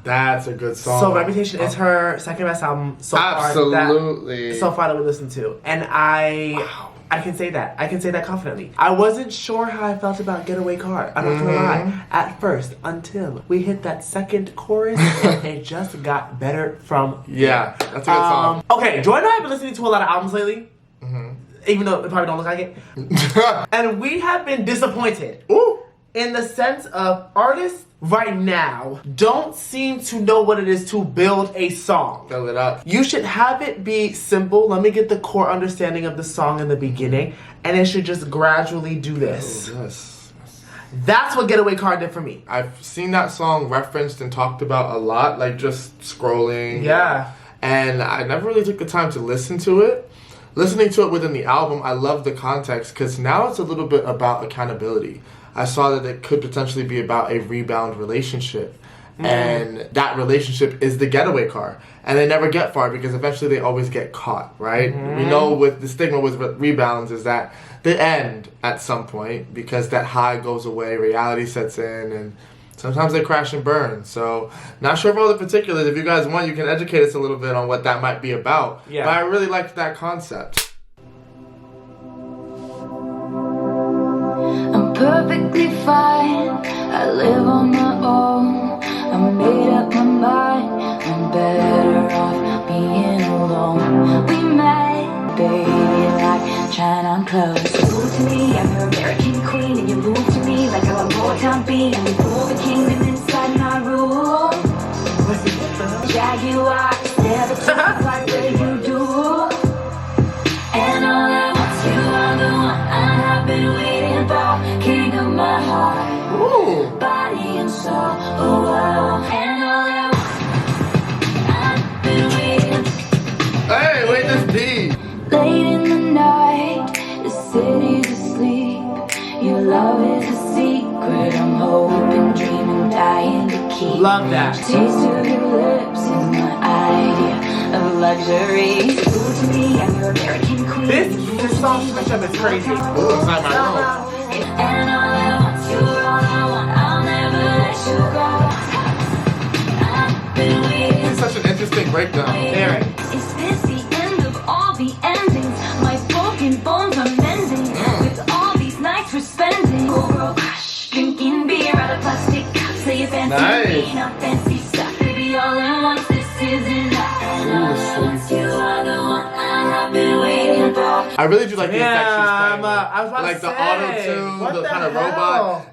Speaker 1: That's a good song.
Speaker 2: So Reputation is her second best album so
Speaker 1: Absolutely.
Speaker 2: far that we listened to. And I can say that. I can say that confidently. I wasn't sure how I felt about Getaway Car. I'm not gonna lie. At first, until we hit that second chorus, and it just got better from
Speaker 1: Yeah, that's a good song.
Speaker 2: Okay, Joy and I have been listening to a lot of albums lately. Even though it probably don't look like it. And we have been disappointed.
Speaker 1: Ooh.
Speaker 2: In the sense of artists right now don't seem to know what it is to build a song.
Speaker 1: Build it up.
Speaker 2: You should have it be simple. Let me get the core understanding of the song in the beginning, and it should just gradually do this.
Speaker 1: Oh, yes.
Speaker 2: That's what Getaway Car did for me.
Speaker 1: I've seen that song referenced and talked about a lot, like just scrolling.
Speaker 2: Yeah.
Speaker 1: And I never really took the time to listen to it. Listening to it within the album, I love the context because now it's a little bit about accountability. I saw that it could potentially be about a rebound relationship. And that relationship is the getaway car. And they never get far because eventually they always get caught, right? We know with the stigma with rebounds is that they end at some point because that high goes away, reality sets in, and sometimes they crash and burn. So, not sure of all the particulars. If you guys want, you can educate us a little bit on what that might be about.
Speaker 2: Yeah.
Speaker 1: But I really liked that concept.
Speaker 3: I'm perfectly fine. I live on my own. I made up my mind. I'm better off being alone. We met, baby, like trying on clothes. You moved to me, I'm your American queen, and you moved to me like I'm a Motown beat. And we rule the kingdom inside my room. Jaguar, never took like where you do. And all at once you are the one I have been waiting for. King of my heart,
Speaker 1: Ooh.
Speaker 3: body and soul. Oh, oh. And all at once I've been waiting.
Speaker 1: Hey, wait, this D.
Speaker 3: Late in the night, the city's asleep. Your love is a secret. I'm hoping, dreaming, dying to keep.
Speaker 2: Love that.
Speaker 3: Taste of your lips is my idea of luxury. Ooh, to me, I'm your American queen.
Speaker 2: This song switch up is crazy.
Speaker 1: Ooh, inside my room.
Speaker 3: And all I want, you're all I want. I'll never let you go. I've been waiting.
Speaker 1: It's such an interesting breakdown.
Speaker 2: Very.
Speaker 3: Is this the end of all the endings? My broken bones are mending with all these nights we're spending. Over crush, drinking beer out of plastic cups. Say you fancy
Speaker 1: Nice.
Speaker 3: me, not fancy stuff. Baby, all at once, this is enough. And all at once, you are the one I have been waiting for.
Speaker 1: I really do like the effects she's
Speaker 2: Yeah,
Speaker 1: playing.
Speaker 2: I was about
Speaker 1: like
Speaker 2: to
Speaker 1: the
Speaker 2: say,
Speaker 1: auto-tune,
Speaker 2: what
Speaker 1: the
Speaker 2: the
Speaker 1: kind of
Speaker 2: hell?
Speaker 1: robot.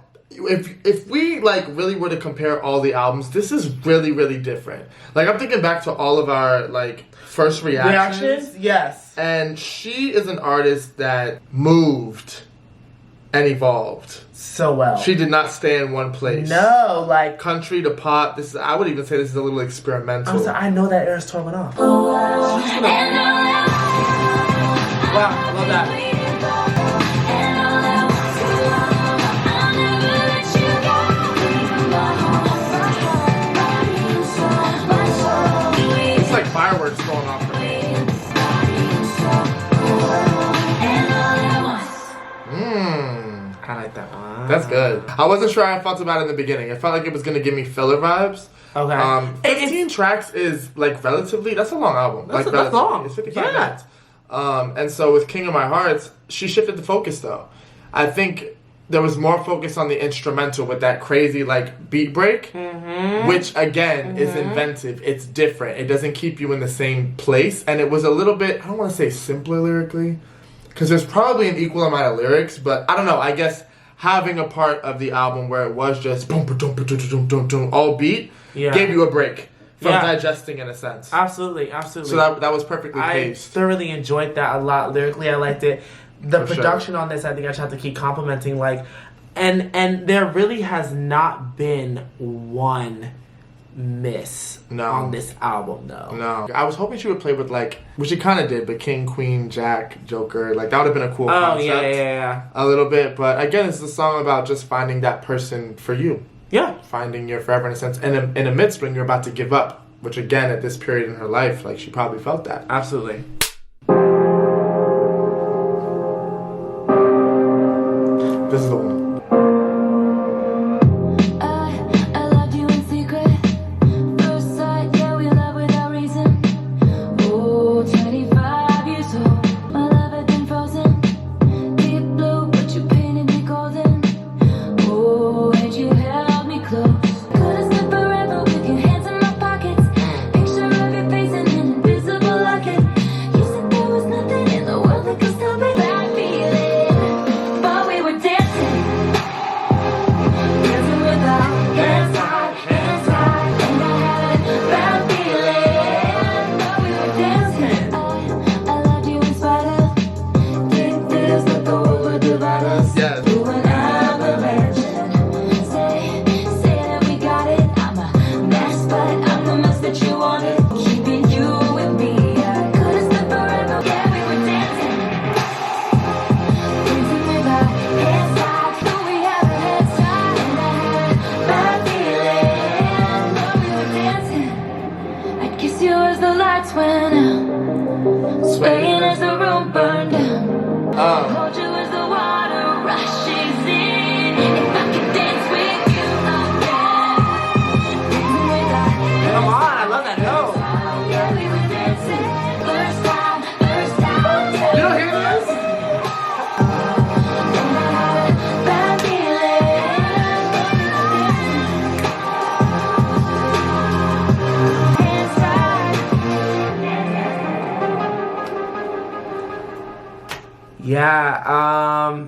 Speaker 1: If we like really were to compare all the albums, this is really, really different. Like I'm thinking back to all of our like first reactions.
Speaker 2: Yes.
Speaker 1: And she is an artist that moved and evolved.
Speaker 2: So well.
Speaker 1: She did not stay in one place.
Speaker 2: No, like.
Speaker 1: Country to pop. This is, I would even say this is a little experimental.
Speaker 2: I'm sorry, I know that era's totally off.
Speaker 3: And all I
Speaker 2: Wow, I love that.
Speaker 3: And all I want, you are the one. I'll never let you go. My heart, body and soul, my soul.
Speaker 1: It's like fireworks going off for me.
Speaker 3: And all I want.
Speaker 1: Mmm.
Speaker 2: I like that one.
Speaker 1: That's good. I wasn't sure how I felt about it in the beginning. I felt like it was going to give me filler vibes.
Speaker 2: Okay.
Speaker 1: 15 tracks is like relatively, that's a long album.
Speaker 2: That's
Speaker 1: relatively.
Speaker 2: long.
Speaker 1: It's 55
Speaker 2: Yeah.
Speaker 1: minutes. And so with King of My Hearts, she shifted the focus though. I think there was more focus on the instrumental with that crazy like beat break, which again is inventive. It's different. It doesn't keep you in the same place. And it was a little bit, I don't want to say simpler lyrically, because there's probably an equal amount of lyrics, but I don't know. I guess having a part of the album where it was just boom, boom, boom, boom, boom, boom, boom, all beat gave you a break from digesting in a sense.
Speaker 2: Absolutely, absolutely.
Speaker 1: So that was perfectly
Speaker 2: I
Speaker 1: paced.
Speaker 2: thoroughly enjoyed that a lot. Lyrically, I liked it. The
Speaker 1: For
Speaker 2: production on this, I think I just have to keep complimenting. Like, and there really has not been one miss on this album, though.
Speaker 1: No. I was hoping she would play with like, which she kind of did, but King, Queen, Jack, Joker. Like that would have been a cool concept.
Speaker 2: Yeah.
Speaker 1: A little bit, but again, it's a song about just finding that person for you.
Speaker 2: Yeah.
Speaker 1: Finding your forever in a sense. And in amidst when you're about to give up, which again, at this period in her life, like she probably felt that.
Speaker 2: Absolutely.
Speaker 1: This is the one.
Speaker 3: I loved you in secret. Kiss you as the lights went out, swaying as the room burned down. Hold you as the water rushes in. If I could dance with you again.
Speaker 2: Come on, I love that note.
Speaker 3: Yeah, we were dancing. First time.
Speaker 2: You don't hear this?
Speaker 3: Bad
Speaker 2: Yeah,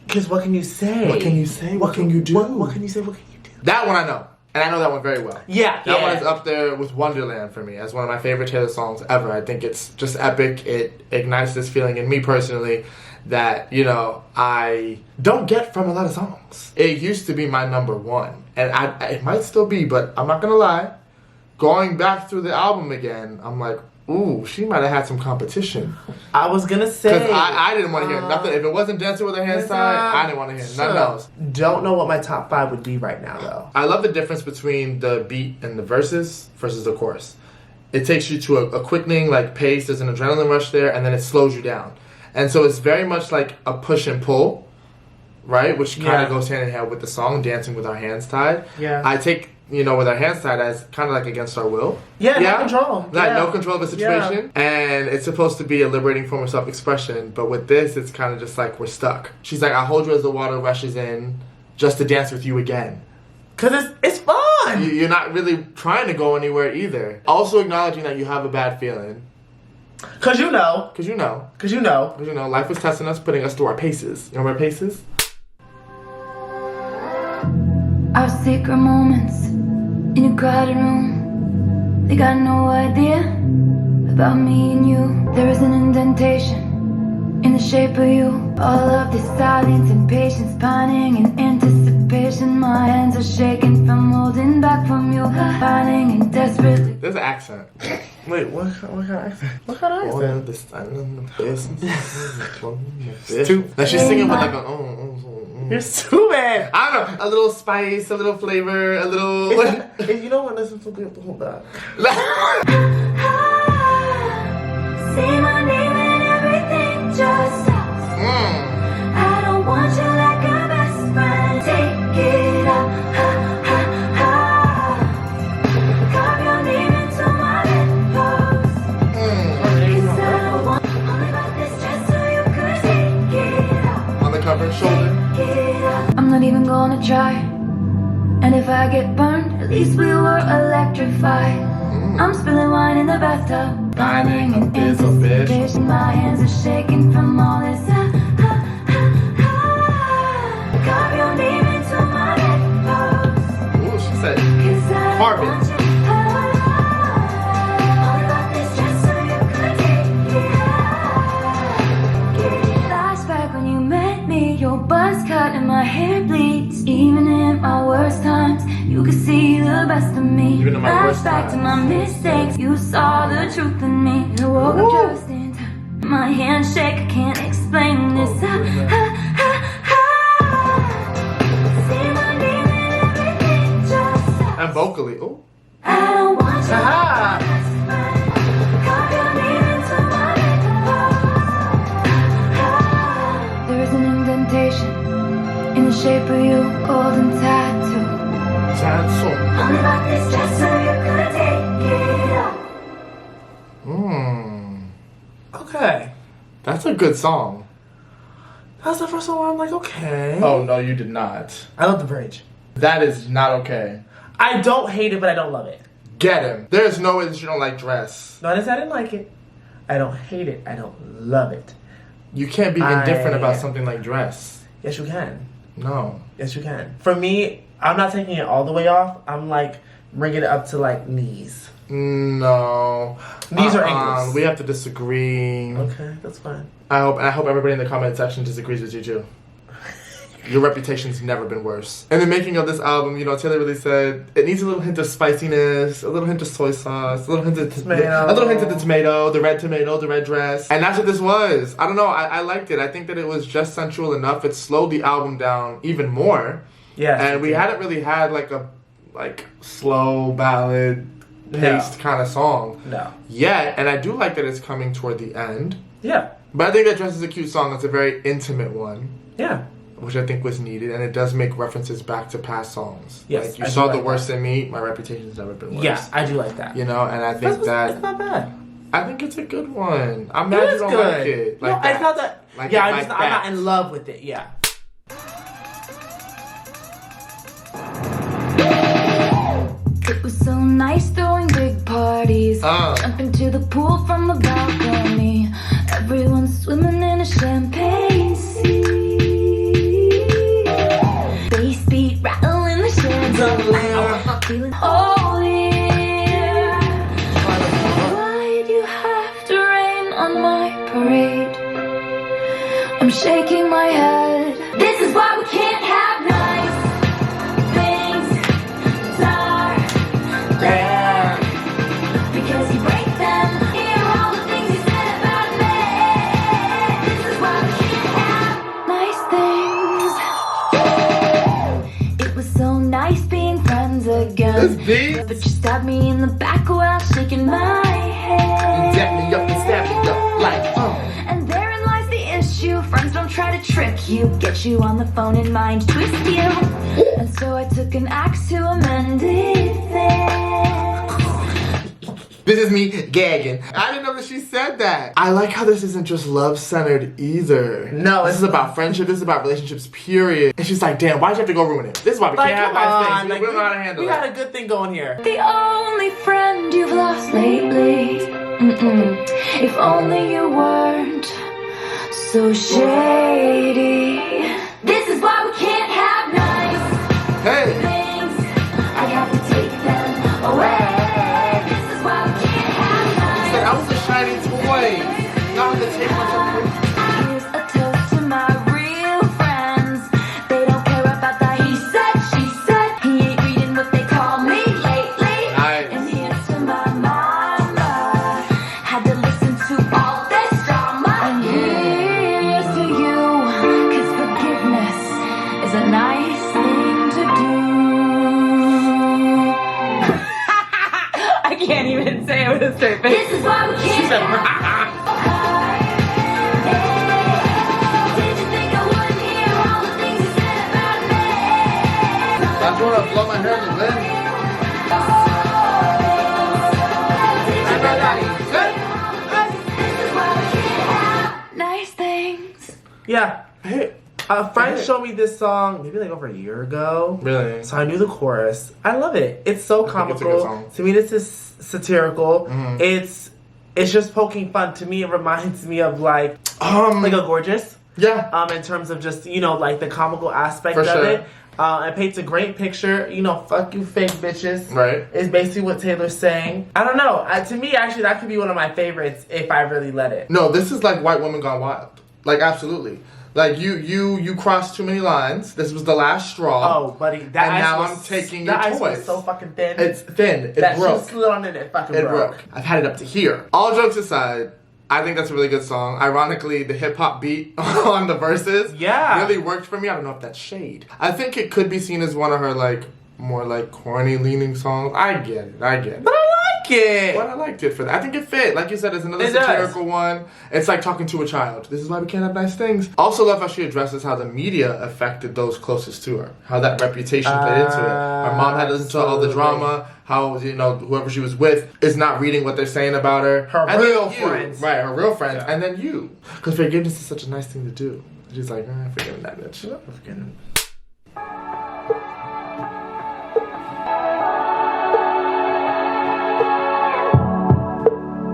Speaker 2: because what can you say?
Speaker 1: What can you say? What can you do?
Speaker 2: What can you say? What can you do?
Speaker 1: That one I know. And I know that one very well.
Speaker 2: Yeah,
Speaker 1: That one is up there with Wonderland for me as one of my favorite Taylor songs ever. I think it's just epic. It ignites this feeling in me personally that, you know, I don't get from a lot of songs. It used to be my number one. And it might still be, but I'm not going to lie. Going back through the album again, I'm like, ooh, she might have had some competition.
Speaker 2: I was gonna say,
Speaker 1: Because I didn't want to hear nothing. If it wasn't Dancing with Her Hands Tied, I didn't want to hear nothing else.
Speaker 2: Don't know what my top 5 would be right now, though.
Speaker 1: I love the difference between the beat and the verses versus the chorus. It takes you to a quickening, like, pace. There's an adrenaline rush there, and then it slows you down. And so it's very much like a push and pull, right? Which kind of goes hand in hand with the song, Dancing with Our Hands Tied.
Speaker 2: Yeah.
Speaker 1: I take, you know, with our hands tied as kind of like against our will.
Speaker 2: Yeah, no control.
Speaker 1: Like no control of the situation. Yeah. And it's supposed to be a liberating form of self-expression. But with this, it's kind of just like we're stuck. She's like, I'll hold you as the water rushes in just to dance with you again.
Speaker 2: Because it's fun.
Speaker 1: You're not really trying to go anywhere either. Also acknowledging that you have a bad feeling.
Speaker 2: Because you know.
Speaker 1: Because you know.
Speaker 2: Because you know.
Speaker 1: Because you know, life was testing us, putting us through our paces. You know our paces?
Speaker 3: Our secret moments in a crowded room. They got no idea about me and you. There is an indentation in the shape of you. All of this silence and patience, pining in anticipation. My hands are shaking from holding back from you. Pining and desperately.
Speaker 1: There's an accent.
Speaker 2: Wait, what kind of accent? What kind of accent?
Speaker 1: Now she's singing with like a
Speaker 2: You're stupid.
Speaker 1: I don't know, a little spice, a little flavor, a little.
Speaker 2: If you don't want to listen to it, hold on.
Speaker 3: Say my name and everything just stops. I don't want you like a best friend. Take it up, ha ha ha. Carve your name into my bedpost. Cause I don't want only about this just so you could take it up.
Speaker 1: On the cover, shoulder.
Speaker 3: I'm not even gonna try. And if I get burned, at least we were electrified. I'm spilling wine in the bathtub, pining in anticipation. My hands are shaking from all this. Carve your name into my bedpost.
Speaker 1: Ooh, she said carve it.
Speaker 3: All about this just so you could take it out. Flashback when you met me, your buzz cut and my hair bleeds. Even in my worst times, you could see the best of me.
Speaker 1: Even in my worst
Speaker 3: Flashback to my mistakes, you saw the truth in me. I woke up just in time. My hands shake, I can't explain this. Say my name and everything just stops.
Speaker 1: And vocally, ooh.
Speaker 3: I don't want you. Carve your name into my bedpost. There is an indentation in the shape of you, golden tattoo. Only about this just so you could take it up.
Speaker 2: Okay.
Speaker 1: That's a good song.
Speaker 2: That's the first one where I'm like, okay.
Speaker 1: Oh, no, you did not.
Speaker 2: I love the bridge.
Speaker 1: That is not okay.
Speaker 2: I don't hate it, but I don't love it.
Speaker 1: Get him. There's no way that you don't like Dress.
Speaker 2: Notice I didn't like it. I don't hate it. I don't love it.
Speaker 1: You can't be indifferent about something like Dress.
Speaker 2: Yes, you can.
Speaker 1: No.
Speaker 2: Yes, you can. For me, I'm not taking it all the way off. I'm like bringing it up to like knees.
Speaker 1: No.
Speaker 2: Knees or ankles.
Speaker 1: We have to disagree.
Speaker 2: Okay, that's fine.
Speaker 1: I hope everybody in the comment section disagrees with you too. Your reputation's never been worse. In the making of this album, you know, Taylor really said it needs a little hint of spiciness, a little hint of soy sauce, a little hint of
Speaker 2: tomato,
Speaker 1: the tomato, the red dress, and that's what this was. I don't know. I liked it. I think that it was just sensual enough. It slowed the album down even more.
Speaker 2: Yeah.
Speaker 1: And we hadn't really had like a slow ballad paced kind of song.
Speaker 2: No.
Speaker 1: Yet, and I do like that it's coming toward the end.
Speaker 2: Yeah.
Speaker 1: But I think that Dress is a cute song. It's a very intimate one.
Speaker 2: Yeah.
Speaker 1: Which I think was needed, and it does make references back to past songs.
Speaker 2: Yes,
Speaker 1: like you
Speaker 2: I
Speaker 1: saw
Speaker 2: do
Speaker 1: the
Speaker 2: like
Speaker 1: worst
Speaker 2: that.
Speaker 1: in me. My reputation's never been worse.
Speaker 2: Yeah, I do like that.
Speaker 1: You know, and I think
Speaker 2: It's not bad.
Speaker 1: I think it's a good one. I'm mad you don't like it. Like
Speaker 2: no,
Speaker 1: that.
Speaker 2: it's not that.
Speaker 1: Like
Speaker 2: yeah,
Speaker 1: it,
Speaker 2: I'm
Speaker 1: like
Speaker 2: not in love with it. Yeah.
Speaker 3: It was so nice throwing big parties. Jumping to the pool from the balcony. Everyone swimming in a champagne sea. Bass beat rattling the champagne. Feeling holy. Why'd you have to rain on my parade? I'm shaking my head. This is why we can't have nice things. Darling, because you break them. Hear all the things you said about me. This is why we can't have nice things. It was so nice being friends again.
Speaker 1: This beat.
Speaker 3: But you stabbed me in the back while shaking my head.
Speaker 1: Zap me up and stab me up like
Speaker 3: And therein lies the issue. Friends don't try to trick you, get you on the phone and mind twist you. And so I took an axe to amend it there.
Speaker 1: This is me gagging. I didn't know that she said that. I like how this isn't just love-centered either.
Speaker 2: No,
Speaker 1: this is about friendship. This is about relationships, period. And she's like, damn, why'd you have to go ruin it? This is why we can't have nice things. We don't know how to handle
Speaker 2: We
Speaker 1: it.
Speaker 2: got a good thing going here.
Speaker 3: The only friend you've lost lately. If only you weren't so shady. This is why we can't have nice
Speaker 1: Hey.
Speaker 3: things. I have to take them away. This is why we can't have nice.
Speaker 1: I was a shiny toy. Now I'm gonna take myself.
Speaker 3: Here's a toast to my real friends. They don't care about that he said, she said. He ain't reading what they call me lately.
Speaker 1: Nice.
Speaker 3: And here's to my mama. Had to listen to all this drama. And here's to you, 'cause forgiveness is a nice thing to do. I can't even say it with a straight face. This is why we can't.
Speaker 1: She said,
Speaker 3: Did you think I wouldn't hear all the things you said about me?
Speaker 1: I'm trying to blow my hair in the wind.
Speaker 3: This is why we can't have nice things.
Speaker 2: Yeah.
Speaker 1: Hey.
Speaker 2: A friend showed me this song maybe like over a year ago.
Speaker 1: Really?
Speaker 2: So I knew the chorus. I love it. It's so
Speaker 1: I think it's a good
Speaker 2: comical.
Speaker 1: song.
Speaker 2: To me, this is satirical. It's just poking fun. To me, it reminds me of like a Gorgeous.
Speaker 1: Yeah.
Speaker 2: In terms of just like the comical aspect
Speaker 1: For
Speaker 2: of
Speaker 1: sure.
Speaker 2: it. It paints a great picture. Fuck you, fake bitches.
Speaker 1: Right.
Speaker 2: Is basically what Taylor's saying. I don't know. To me, actually, that could be one of my favorites if I really let it.
Speaker 1: No, this is like White Woman Gone Wild. Like, absolutely. Like, you crossed too many lines. This was the last straw.
Speaker 2: Oh, buddy, that
Speaker 1: and
Speaker 2: ice
Speaker 1: now
Speaker 2: was,
Speaker 1: I'm taking your
Speaker 2: that ice
Speaker 1: toys.
Speaker 2: was so fucking thin.
Speaker 1: It's thin. It
Speaker 2: that
Speaker 1: broke.
Speaker 2: shit slid on in it. Fucking
Speaker 1: It
Speaker 2: broke.
Speaker 1: broke. I've had it up to here. All jokes aside, I think that's a really good song. Ironically, the hip hop beat on the verses really worked for me. I don't know if that's shade. I think it could be seen as one of her like more like corny leaning songs. I get it.
Speaker 2: But I like it.
Speaker 1: But I liked it for that. I think it fit. Like you said, it's another satirical one. It's like talking to a child. This is why we can't have nice things. Also love how she addresses how the media affected those closest to her. How that reputation played into it. Her mom had to listen to all the drama. How, whoever she was with is not reading what they're saying about her.
Speaker 2: Her
Speaker 1: and
Speaker 2: real
Speaker 1: then you.
Speaker 2: friends.
Speaker 1: Right, her real friends. Yeah. And then you. Because forgiveness is such a nice thing to do. She's like, I'm forgiving that bitch. I'm forgiving.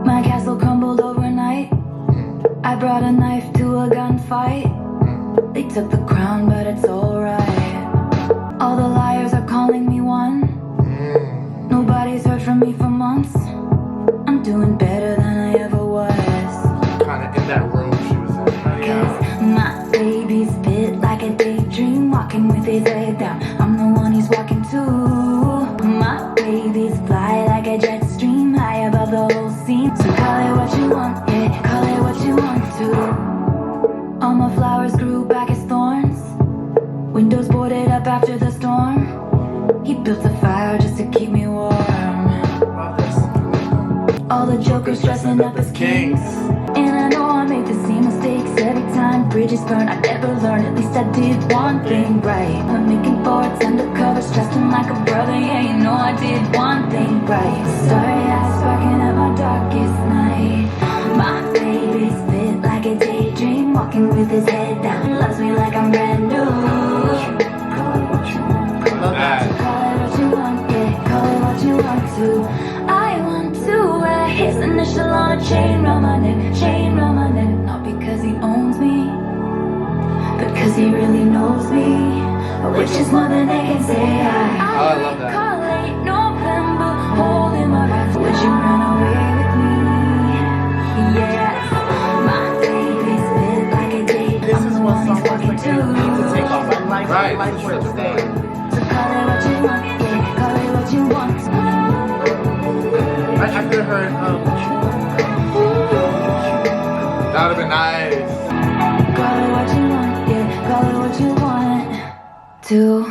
Speaker 3: My castle crumbled overnight. I brought a knife to a gunfight. They took the crown, but it's alright. All the liars are calling me one. Nobody's heard from me for months. I'm doing better than I ever was.
Speaker 1: Kind of in that room she was in.
Speaker 3: Cause my baby's bit like a daydream, walking with his leg down. I'm the one he's walking to. My baby's fly like a jet stream, high above the whole scene. So call it what you want, yeah, call it what you want to. All my flowers grew back as thorns. Windows boarded up after the storm. He built a fire just to keep me warm. All the jokers dressing up as kings. And I know I make the same mistakes every time. Bridges burn, I never learn. At least I did one thing right. I'm making thoughts undercover, stressing like a brother. Yeah, you know I did one thing right. Starry eyes sparking at my darkest night. My baby's fit like a daydream, walking with his head down. Loves me like I'm brand new. Call it what you want. Call it what you want, yeah. Call it what you want to. I want to wear his initial on a chain round my neck, chain round my neck. Not because he owns me, but because he really knows me, which is more than they can say.
Speaker 1: I love that.
Speaker 3: Call late November, holding my breath. Would you run away with me? Yes, my baby's fit like a date.
Speaker 2: This is what
Speaker 3: he's
Speaker 2: someone's
Speaker 3: walking
Speaker 2: like you need to take off my life.
Speaker 1: Right.
Speaker 2: Life for the day.
Speaker 3: So call it what you want, yeah. Call it what you want.
Speaker 2: I could have heard,
Speaker 1: That would have been nice.
Speaker 3: Call it what you want, yeah. Call it what you want to.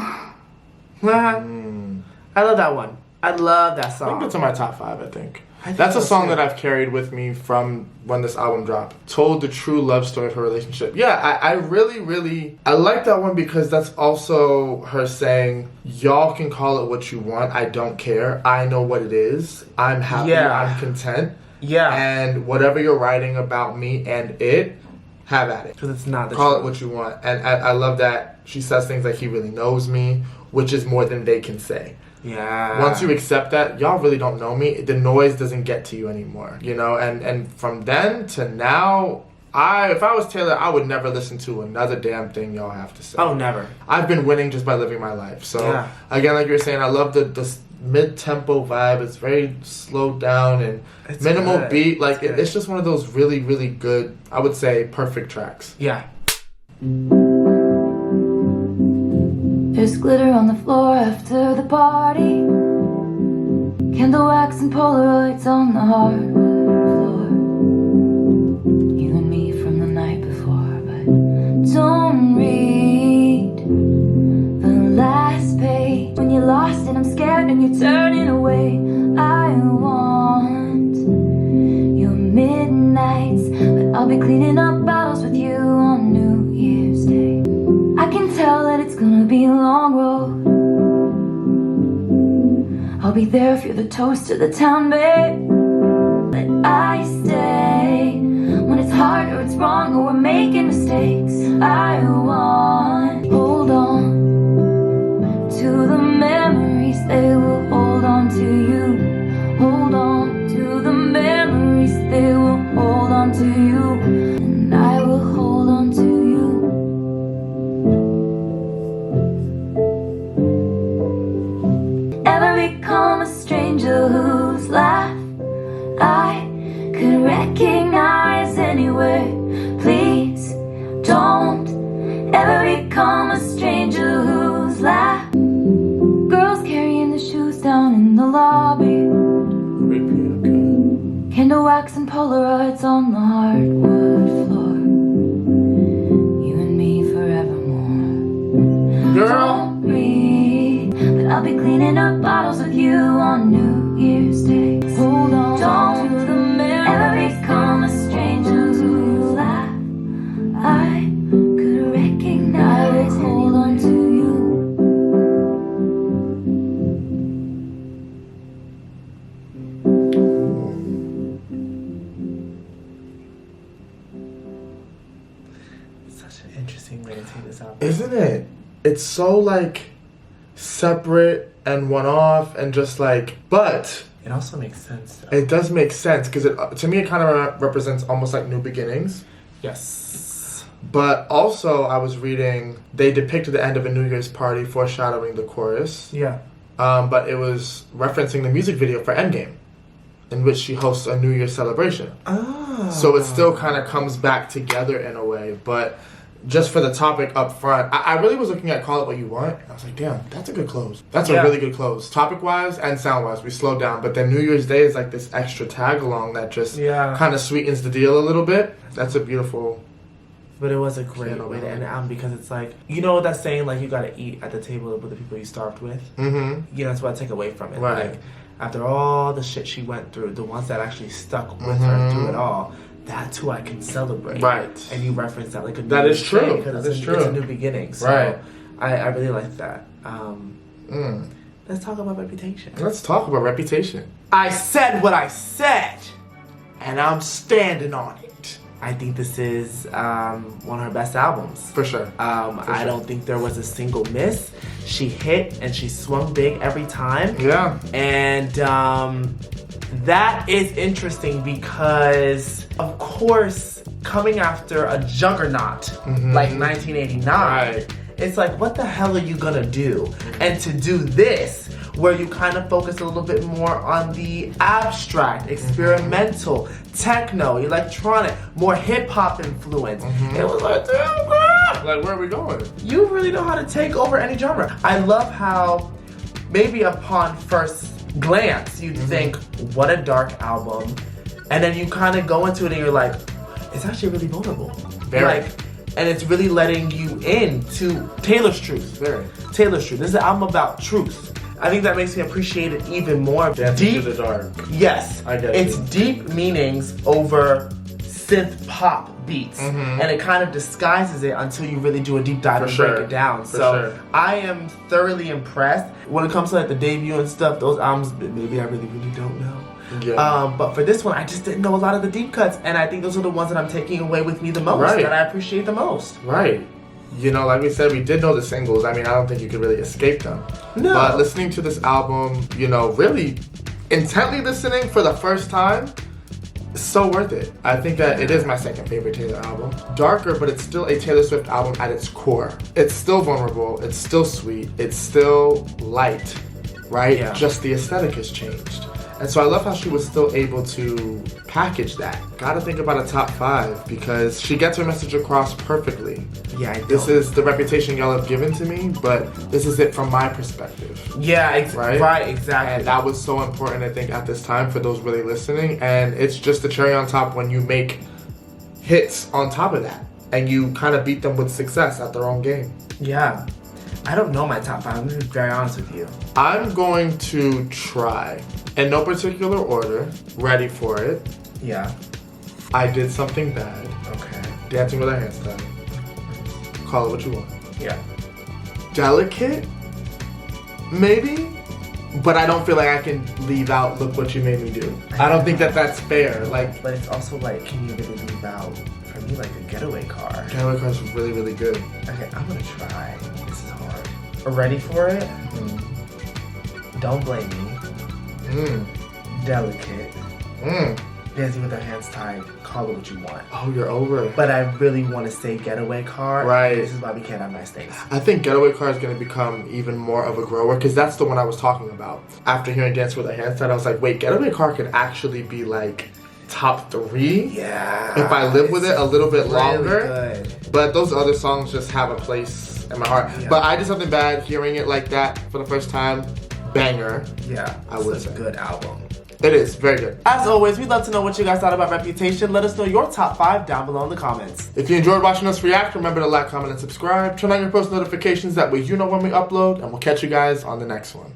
Speaker 2: I love that one. I love that
Speaker 1: I think
Speaker 2: song.
Speaker 1: that's in my top 5, I think.
Speaker 2: think
Speaker 1: That's a
Speaker 2: so,
Speaker 1: song
Speaker 2: too.
Speaker 1: that I've carried with me from when this album dropped. Told the true love story of her relationship. Yeah, I really, I like that one because that's also her saying, y'all can call it what you want. I don't care. I know what it is. I'm happy.
Speaker 2: Yeah.
Speaker 1: I'm content.
Speaker 2: Yeah.
Speaker 1: And whatever you're writing about me and it, have at it.
Speaker 2: Because it's not the
Speaker 1: Call
Speaker 2: truth.
Speaker 1: it what you want. And I love that she says things like he really knows me, which is more than they can say.
Speaker 2: Yeah.
Speaker 1: Once you accept that, y'all really don't know me, the noise doesn't get to you anymore, you know? And from then to now, if I was Taylor, I would never listen to another damn thing y'all have to say.
Speaker 2: Oh, never.
Speaker 1: I've been winning just by living my life. So,
Speaker 2: Yeah.
Speaker 1: again, like you were saying, I love the mid-tempo vibe. It's very slowed down and
Speaker 2: It's
Speaker 1: minimal
Speaker 2: good.
Speaker 1: beat. Like,
Speaker 2: It's good.
Speaker 1: it's just one of those really, really good, I would say, perfect tracks.
Speaker 2: Yeah.
Speaker 3: There's glitter on the floor after the party. Candle wax and Polaroids on the hardwood floor. You and me from the night before, but don't read the last page. When you're lost and I'm scared and you're turning away, I want your midnights, but I'll be cleaning up bottles with you on New Year's Day. I can tell that it's gonna be a long road. I'll be there if you're the toast of the town, babe. But I stay when it's hard or it's wrong or we're making mistakes. I want hold on to the memories, they will hold on to you. Hold on to the memories, they will hold on to you. And I will hold on to you. Ever become a stranger whose laugh I could recognize anywhere? Please don't ever become a stranger whose laugh. Girls carrying the shoes down in the lobby. Candle wax and Polaroids on the hardwood floor. You and me forevermore.
Speaker 1: Girl.
Speaker 3: Don't read, but I'll be cleaning up bottles with you on New Year's Day. Hold on, don't to the memories. Ever become a stranger who laugh I could recognize. Hold on to you.
Speaker 2: Such an interesting way to take this out.
Speaker 1: Isn't it? It's so, like, separate and one-off and just, like, but
Speaker 2: It also makes sense, though.
Speaker 1: it does make sense because to me it kind of represents almost like new beginnings.
Speaker 2: Yes.
Speaker 1: But also, I was reading, they depicted the end of a New Year's party foreshadowing the chorus.
Speaker 2: Yeah.
Speaker 1: But it was referencing the music video for Endgame, in which she hosts a New Year's celebration.
Speaker 2: Oh.
Speaker 1: So it still kind of comes back together in a way. But just for the topic up front, I really was looking at Call It What You Want. And I was like, damn, that's a good close. That's
Speaker 2: Yeah.
Speaker 1: a really good close. Topic-wise and sound-wise, we slowed down. But then New Year's Day is like this extra tag-along that just
Speaker 2: Yeah.
Speaker 1: kind of sweetens the deal a little bit. That's a beautiful...
Speaker 2: But it was a great way to end the album because it's like, you know what that saying, like, you gotta eat at the table with the people you starved with?
Speaker 1: Mm-hmm.
Speaker 2: You know, that's what I take away from it.
Speaker 1: Right.
Speaker 2: Like, after all the shit she went through, the ones that actually stuck with her through it all, that's who I can celebrate.
Speaker 1: Right.
Speaker 2: And you reference that like a new
Speaker 1: That is true.
Speaker 2: because
Speaker 1: That is true.
Speaker 2: It's a new beginning. So
Speaker 1: Right.
Speaker 2: I really like that. Let's talk about Reputation.
Speaker 1: Let's talk about Reputation.
Speaker 2: I said what I said, and I'm standing on it. I think this is one of her best albums.
Speaker 1: For sure.
Speaker 2: I don't think there was a single miss. She hit and she swung big every time.
Speaker 1: Yeah.
Speaker 2: And that is interesting because, of course, coming after a juggernaut like 1989,
Speaker 1: Right.
Speaker 2: it's like, what the hell are you gonna do? And to do this, where you kind of focus a little bit more on the abstract, experimental, techno, electronic, more hip hop influence. It was like, damn, girl,
Speaker 1: Like, where are we going?
Speaker 2: you really know how to take over any genre. I love how maybe upon first glance you'd think, what a dark album, and then you kind of go into it and you're like, it's actually really vulnerable.
Speaker 1: Very.
Speaker 2: Like, and it's really letting you into Taylor's truth.
Speaker 1: Very.
Speaker 2: Taylor's truth. This is an album about truth. I think that makes me appreciate it even more.
Speaker 1: Dancing
Speaker 2: Deep,
Speaker 1: through the dark.
Speaker 2: yes,
Speaker 1: I get
Speaker 2: it's
Speaker 1: you.
Speaker 2: deep meanings over synth pop beats, and it kind of disguises it until you really do a deep dive and
Speaker 1: sure.
Speaker 2: break it down.
Speaker 1: For
Speaker 2: So
Speaker 1: sure.
Speaker 2: I am thoroughly impressed when it comes to like the debut and stuff. Those albums, maybe I really don't know.
Speaker 1: Yeah.
Speaker 2: But for this one, I just didn't know a lot of the deep cuts, and I think those are the ones that I'm taking away with me the most,
Speaker 1: Right.
Speaker 2: that I appreciate the most.
Speaker 1: Right. You know, like we said, we did know the singles. I mean, I don't think you could really escape them.
Speaker 2: No.
Speaker 1: But listening to this album, you know, really intently listening for the first time, it's so worth it. I think that it is my second favorite Taylor album. Darker, but it's still a Taylor Swift album at its core. It's still vulnerable. It's still sweet. It's still light, right?
Speaker 2: Yeah.
Speaker 1: Just the aesthetic has changed. And so I love how she was still able to package that. Gotta think about a top 5 because she gets her message across perfectly.
Speaker 2: Yeah, I
Speaker 1: This
Speaker 2: don't.
Speaker 1: is the reputation y'all have given to me, but this is it from my perspective.
Speaker 2: Yeah,
Speaker 1: Right?
Speaker 2: right, exactly.
Speaker 1: And that was so important, I think, at this time for those really listening. And it's just the cherry on top when you make hits on top of that. And you kind of beat them with success at their own game.
Speaker 2: Yeah. I don't know my top 5. I'm gonna be very honest with you.
Speaker 1: I'm going to try, in no particular order, Ready for It,
Speaker 2: Yeah.
Speaker 1: I Did Something Bad,
Speaker 2: Okay.
Speaker 1: Dancing with Our Hands Tied, Call It What You Want.
Speaker 2: Yeah.
Speaker 1: Delicate, maybe, but I don't feel like I can leave out Look What You Made Me Do. I don't think that that's fair. Like,
Speaker 2: But it's also like, can you really leave out, for me, like a Getaway Car?
Speaker 1: Getaway Car is really, really good.
Speaker 2: Okay, I'm gonna try. This is hard. Ready for it? Don't Blame Me. Delicate. Dancing with Our Hands Tied. Call It What You Want.
Speaker 1: Oh, you're over it.
Speaker 2: But I really want to say Getaway Car.
Speaker 1: Right.
Speaker 2: This is why we can't have nice things.
Speaker 1: I think Getaway Car is going to become even more of a grower because that's the one I was talking about. After hearing Dance with a Hands Tied, I was like, wait, Getaway Car could actually be like top 3
Speaker 2: Yeah.
Speaker 1: if I live with it a little bit longer.
Speaker 2: Really good.
Speaker 1: But those other songs just have a place in my heart.
Speaker 2: Yeah.
Speaker 1: But I Did Something Bad, hearing it like that for the first time, banger.
Speaker 2: Yeah.
Speaker 1: I would
Speaker 2: it's
Speaker 1: say.
Speaker 2: a good album.
Speaker 1: It is very good.
Speaker 2: As always, we'd love to know what you guys thought about Reputation. Let us know your top 5 down below in the comments.
Speaker 1: If you enjoyed watching us react, remember to like, comment, and subscribe. Turn on your post notifications, that way you know when we upload, and we'll catch you guys on the next one.